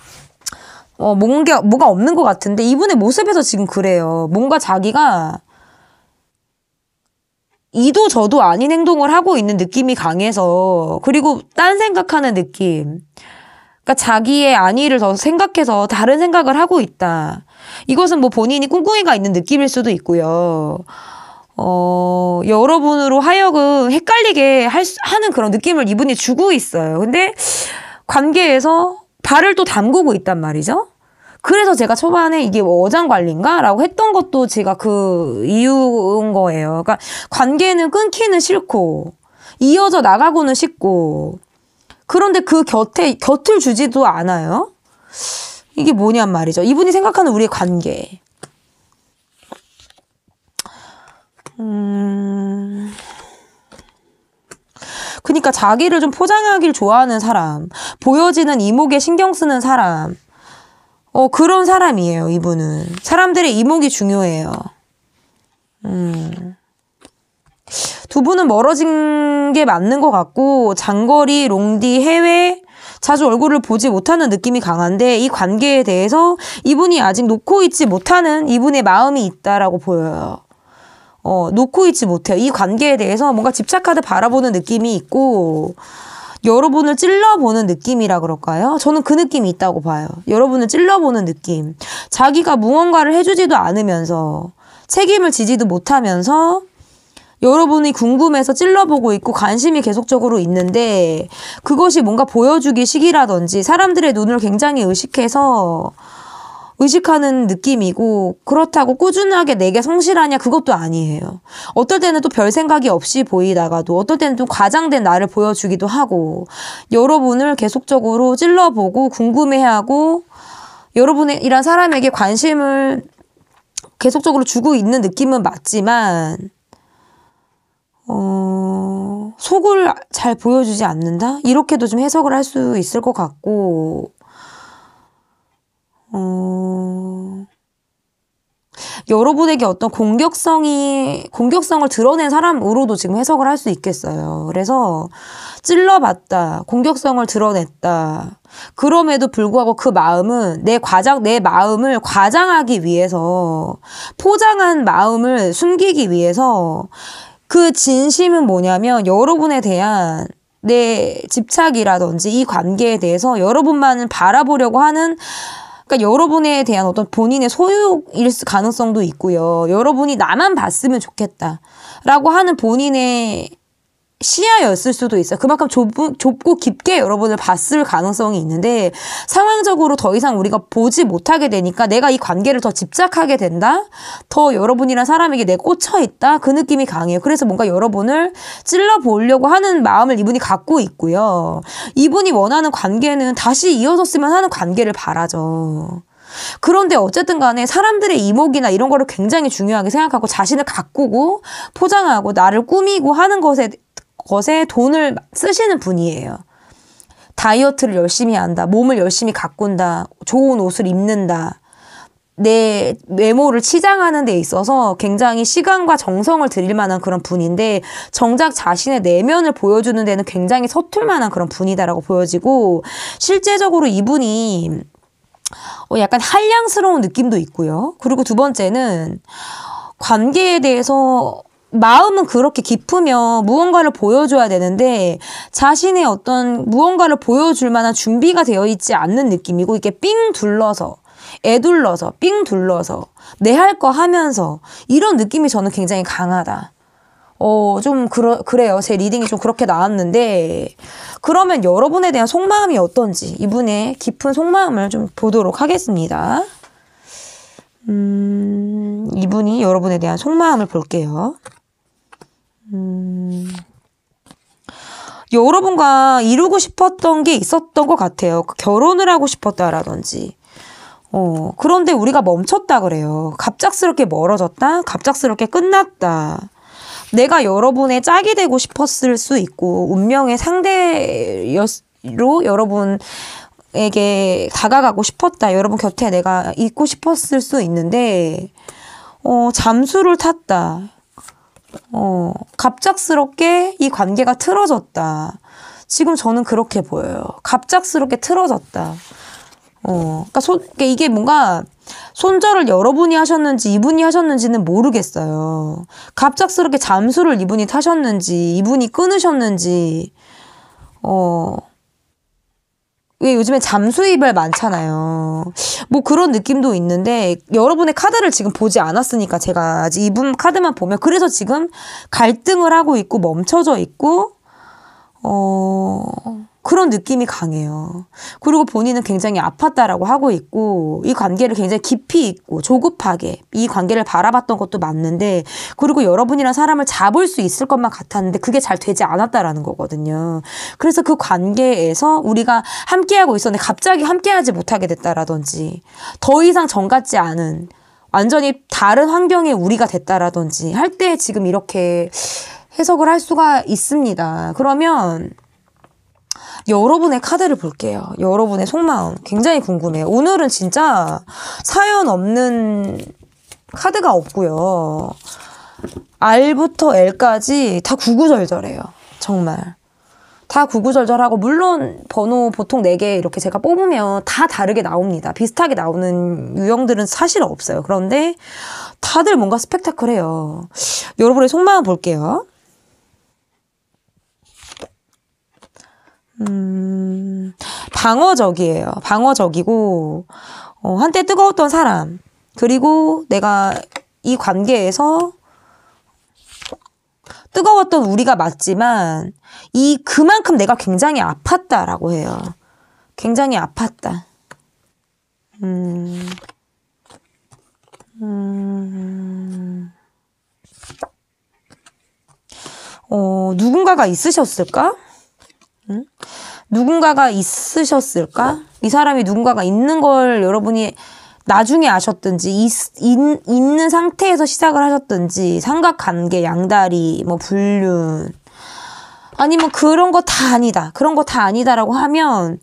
뭐가 없는 것 같은데 이분의 모습에서 지금 그래요. 뭔가 자기가 이도 저도 아닌 행동을 하고 있는 느낌이 강해서 그리고 딴 생각하는 느낌. 그러니까 자기의 안위를 더 생각해서 다른 생각을 하고 있다. 이것은 뭐 본인이 꿍꿍이가 있는 느낌일 수도 있고요. 여러분으로 하여금 헷갈리게 하는 그런 느낌을 이분이 주고 있어요. 근데 관계에서 발을 또 담그고 있단 말이죠. 그래서 제가 초반에 이게 뭐 어장관리인가? 라고 했던 것도 제가 그 이유인 거예요. 그러니까 관계는 끊기는 싫고 이어져 나가고는 싶고 그런데 그 곁을 주지도 않아요. 이게 뭐냔 말이죠. 이분이 생각하는 우리의 관계. 그러니까 자기를 좀 포장하길 좋아하는 사람, 보여지는 이목에 신경 쓰는 사람, 그런 사람이에요, 이분은. 사람들의 이목이 중요해요. 두 분은 멀어진 게 맞는 것 같고, 장거리, 롱디, 해외, 자주 얼굴을 보지 못하는 느낌이 강한데, 이 관계에 대해서 이분이 아직 놓고 있지 못하는 이분의 마음이 있다라고 보여요. 놓고 있지 못해요. 이 관계에 대해서 뭔가 집착하듯 바라보는 느낌이 있고, 여러분을 찔러보는 느낌이라 그럴까요? 저는 그 느낌이 있다고 봐요. 여러분을 찔러보는 느낌. 자기가 무언가를 해주지도 않으면서 책임을 지지도 못하면서 여러분이 궁금해서 찔러보고 있고 관심이 계속적으로 있는데 그것이 뭔가 보여주기 식이라든지 사람들의 눈을 굉장히 의식하는 느낌이고 그렇다고 꾸준하게 내게 성실하냐 그것도 아니에요. 어떨 때는 또 별 생각이 없이 보이다가도 어떨 때는 좀 과장된 나를 보여주기도 하고 여러분을 계속적으로 찔러보고 궁금해하고 여러분이란 사람에게 관심을 계속적으로 주고 있는 느낌은 맞지만 속을 잘 보여주지 않는다? 이렇게도 좀 해석을 할 수 있을 것 같고 여러분에게 어떤 공격성을 드러낸 사람으로도 지금 해석을 할 수 있겠어요. 그래서 찔러봤다, 공격성을 드러냈다. 그럼에도 불구하고 그 마음은 내 마음을 과장하기 위해서, 포장한 마음을 숨기기 위해서 그 진심은 뭐냐면 여러분에 대한 내 집착이라든지 이 관계에 대해서 여러분만을 바라보려고 하는 그러니까 여러분에 대한 어떤 본인의 소유일 가능성도 있고요. 여러분이 나만 봤으면 좋겠다라고 하는 본인의 시야였을 수도 있어요. 그만큼 좁고 깊게 여러분을 봤을 가능성이 있는데 상황적으로 더 이상 우리가 보지 못하게 되니까 내가 이 관계를 더 집착하게 된다? 더 여러분이란 사람에게 내가 꽂혀있다? 그 느낌이 강해요. 그래서 뭔가 여러분을 찔러보려고 하는 마음을 이분이 갖고 있고요. 이분이 원하는 관계는 다시 이어졌으면 하는 관계를 바라죠. 그런데 어쨌든 간에 사람들의 이목이나 이런 거를 굉장히 중요하게 생각하고 자신을 가꾸고 포장하고 나를 꾸미고 하는 것에 돈을 쓰시는 분이에요. 다이어트를 열심히 한다. 몸을 열심히 가꾼다. 좋은 옷을 입는다. 내 외모를 치장하는 데 있어서 굉장히 시간과 정성을 들일 만한 그런 분인데 정작 자신의 내면을 보여주는 데는 굉장히 서툴 만한 그런 분이다라고 보여지고 실제적으로 이분이 약간 한량스러운 느낌도 있고요. 그리고 두 번째는 관계에 대해서 마음은 그렇게 깊으면 무언가를 보여줘야 되는데 자신의 어떤 무언가를 보여줄 만한 준비가 되어 있지 않는 느낌이고 이게 삥 둘러서 애둘러서 삥 둘러서 내 할 거 하면서 이런 느낌이 저는 굉장히 강하다. 좀 그래요. 제 리딩이 좀 그렇게 나왔는데 그러면 여러분에 대한 속마음이 어떤지 이분의 깊은 속마음을 좀 보도록 하겠습니다. 이분이 여러분에 대한 속마음을 볼게요. 여러분과 이루고 싶었던 게 있었던 것 같아요. 결혼을 하고 싶었다라든지. 그런데 우리가 멈췄다 그래요. 갑작스럽게 멀어졌다. 갑작스럽게 끝났다. 내가 여러분의 짝이 되고 싶었을 수 있고 운명의 상대로 여러분에게 다가가고 싶었다. 여러분 곁에 내가 있고 싶었을 수 있는데 잠수를 탔다. 갑작스럽게 이 관계가 틀어졌다. 지금 저는 그렇게 보여요. 갑작스럽게 틀어졌다. 그러니까 이게 뭔가 손절을 여러분이 하셨는지 이분이 하셨는지는 모르겠어요. 갑작스럽게 잠수를 이분이 타셨는지 이분이 끊으셨는지 왜 요즘에 잠수 이별 많잖아요. 뭐 그런 느낌도 있는데 여러분의 카드를 지금 보지 않았으니까 제가 아직 이분 카드만 보면 그래서 지금 갈등을 하고 있고 멈춰져 있고 그런 느낌이 강해요. 그리고 본인은 굉장히 아팠다라고 하고 있고 이 관계를 굉장히 깊이 있고 조급하게 이 관계를 바라봤던 것도 맞는데 그리고 여러분이란 사람을 잡을 수 있을 것만 같았는데 그게 잘 되지 않았다라는 거거든요. 그래서 그 관계에서 우리가 함께하고 있었는데 갑자기 함께하지 못하게 됐다라든지 더 이상 정 같지 않은 완전히 다른 환경의 우리가 됐다라든지 할 때 지금 이렇게 해석을 할 수가 있습니다. 그러면 여러분의 카드를 볼게요. 여러분의 속마음 굉장히 궁금해요. 오늘은 진짜 사연 없는 카드가 없고요. R부터 L까지 다 구구절절해요. 정말. 다 구구절절하고 물론 번호 보통 4개 이렇게 제가 뽑으면 다 다르게 나옵니다. 비슷하게 나오는 유형들은 사실 없어요. 그런데 다들 뭔가 스펙타클해요. 여러분의 속마음 볼게요. 방어적이에요. 방어적이고 한때 뜨거웠던 사람 그리고 내가 이 관계에서 뜨거웠던 우리가 맞지만 그만큼 내가 굉장히 아팠다라고 해요. 굉장히 아팠다. 누군가가 있으셨을까? 누군가가 있으셨을까? 이 사람이 누군가가 있는 걸 여러분이 나중에 아셨든지 있는 상태에서 시작을 하셨든지 삼각관계, 양다리, 뭐 불륜 아니면 그런 거 다 아니다. 그런 거 다 아니다라고 하면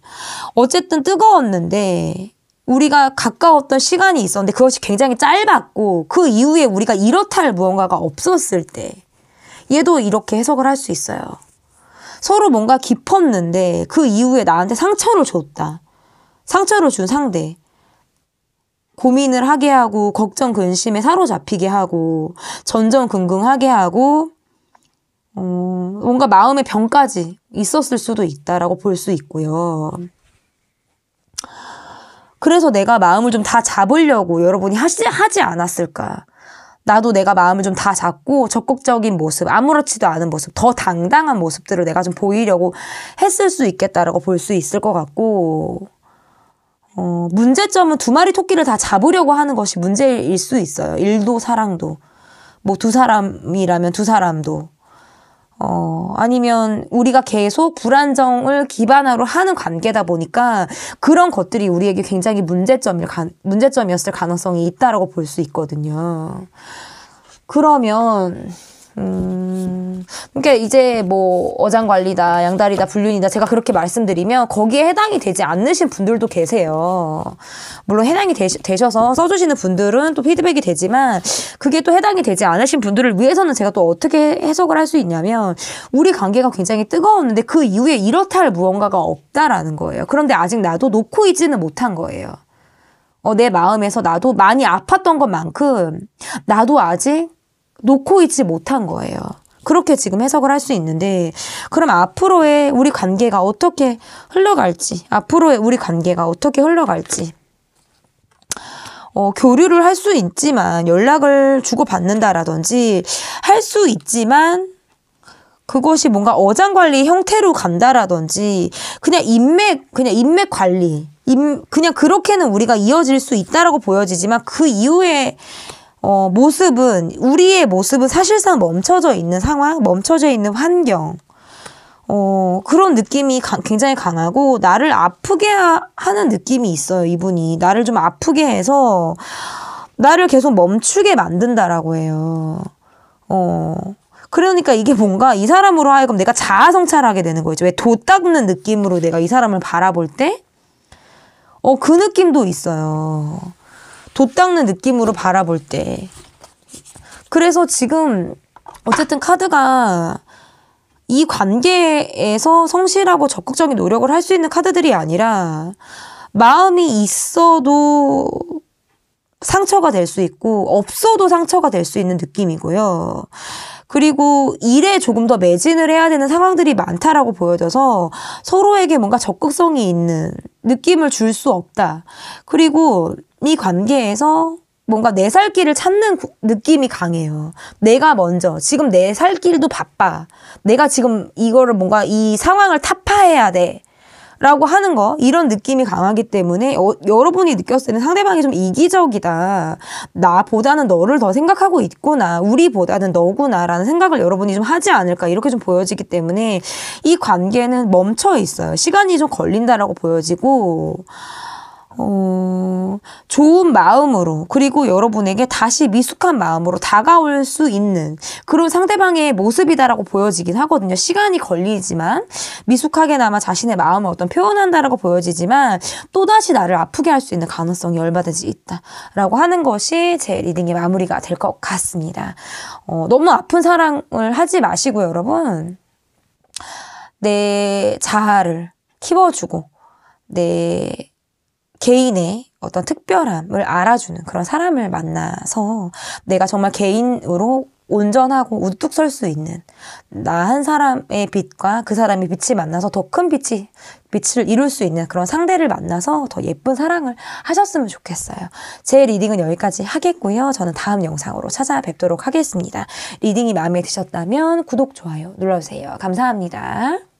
어쨌든 뜨거웠는데 우리가 가까웠던 시간이 있었는데 그것이 굉장히 짧았고 그 이후에 우리가 이렇다 할 무언가가 없었을 때 얘도 이렇게 해석을 할 수 있어요. 서로 뭔가 깊었는데 그 이후에 나한테 상처를 줬다. 상처를 준 상대. 고민을 하게 하고 걱정 근심에 사로잡히게 하고 전전긍긍하게 하고 뭔가 마음의 병까지 있었을 수도 있다라고 볼 수 있고요. 그래서 내가 마음을 좀 다 잡으려고 여러분이 하지 않았을까. 나도 내가 마음을 좀 다 잡고 적극적인 모습, 아무렇지도 않은 모습, 더 당당한 모습들을 내가 좀 보이려고 했을 수 있겠다라고 볼 수 있을 것 같고 문제점은 두 마리 토끼를 다 잡으려고 하는 것이 문제일 수 있어요. 일도 사랑도. 뭐 두 사람이라면 두 사람도. 아니면 우리가 계속 불안정을 기반으로 하는 관계다 보니까 그런 것들이 우리에게 굉장히 문제점이었을 가능성이 있다라고 볼 수 있거든요. 그러면 그러니까 이제 뭐 어장관리다, 양다리다, 불륜이다 제가 그렇게 말씀드리면 거기에 해당이 되지 않으신 분들도 계세요. 물론 해당이 되셔서 써주시는 분들은 또 피드백이 되지만 그게 또 해당이 되지 않으신 분들을 위해서는 제가 또 어떻게 해석을 할 수 있냐면 우리 관계가 굉장히 뜨거웠는데 그 이후에 이렇다 할 무언가가 없다라는 거예요. 그런데 아직 나도 놓고 있지는 못한 거예요. 내 마음에서 나도 많이 아팠던 것만큼 나도 아직 놓고 있지 못한 거예요. 그렇게 지금 해석을 할 수 있는데 그럼 앞으로의 우리 관계가 어떻게 흘러갈지 교류를 할 수 있지만 연락을 주고받는다라든지 할 수 있지만 그것이 뭔가 어장관리 형태로 간다라든지 그냥 인맥 관리 그냥 그렇게는 우리가 이어질 수 있다라고 보여지지만 그 이후에 우리의 모습은 사실상 멈춰져 있는 상황, 멈춰져 있는 환경, 그런 느낌이 굉장히 강하고, 나를 아프게 하는 느낌이 있어요, 이분이. 나를 좀 아프게 해서, 나를 계속 멈추게 만든다라고 해요. 그러니까 이게 뭔가 이 사람으로 하여금 내가 자아성찰하게 되는 거죠. 왜 돛 닦는 느낌으로 내가 이 사람을 바라볼 때? 그 느낌도 있어요. 돛 닦는 느낌으로 바라볼 때. 그래서 지금 어쨌든 카드가 이 관계에서 성실하고 적극적인 노력을 할 수 있는 카드들이 아니라 마음이 있어도 상처가 될 수 있고 없어도 상처가 될 수 있는 느낌이고요. 그리고 일에 조금 더 매진을 해야 되는 상황들이 많다라고 보여져서 서로에게 뭔가 적극성이 있는 느낌을 줄 수 없다. 그리고 이 관계에서 뭔가 내 살 길을 찾는 느낌이 강해요. 내가 먼저 지금 내 살 길도 바빠. 내가 지금 이거를 뭔가 이 상황을 타파해야 돼. 라고 하는 거, 이런 느낌이 강하기 때문에 여러분이 느꼈을 때는 상대방이 좀 이기적이다. 나보다는 너를 더 생각하고 있구나. 우리보다는 너구나. 라는 생각을 여러분이 좀 하지 않을까. 이렇게 좀 보여지기 때문에 이 관계는 멈춰 있어요. 시간이 좀 걸린다라고 보여지고 좋은 마음으로, 그리고 여러분에게 다시 미숙한 마음으로 다가올 수 있는 그런 상대방의 모습이다라고 보여지긴 하거든요. 시간이 걸리지만 미숙하게나마 자신의 마음을 어떤 표현한다라고 보여지지만 또다시 나를 아프게 할 수 있는 가능성이 얼마든지 있다라고 하는 것이 제 리딩의 마무리가 될 것 같습니다. 너무 아픈 사랑을 하지 마시고요, 여러분. 내 자아를 키워주고 내 개인의 어떤 특별함을 알아주는 그런 사람을 만나서 내가 정말 개인으로 온전하고 우뚝 설 수 있는 나 한 사람의 빛과 그 사람의 빛이 만나서 더 큰 빛을 이룰 수 있는 그런 상대를 만나서 더 예쁜 사랑을 하셨으면 좋겠어요. 제 리딩은 여기까지 하겠고요. 저는 다음 영상으로 찾아뵙도록 하겠습니다. 리딩이 마음에 드셨다면 구독, 좋아요 눌러주세요. 감사합니다.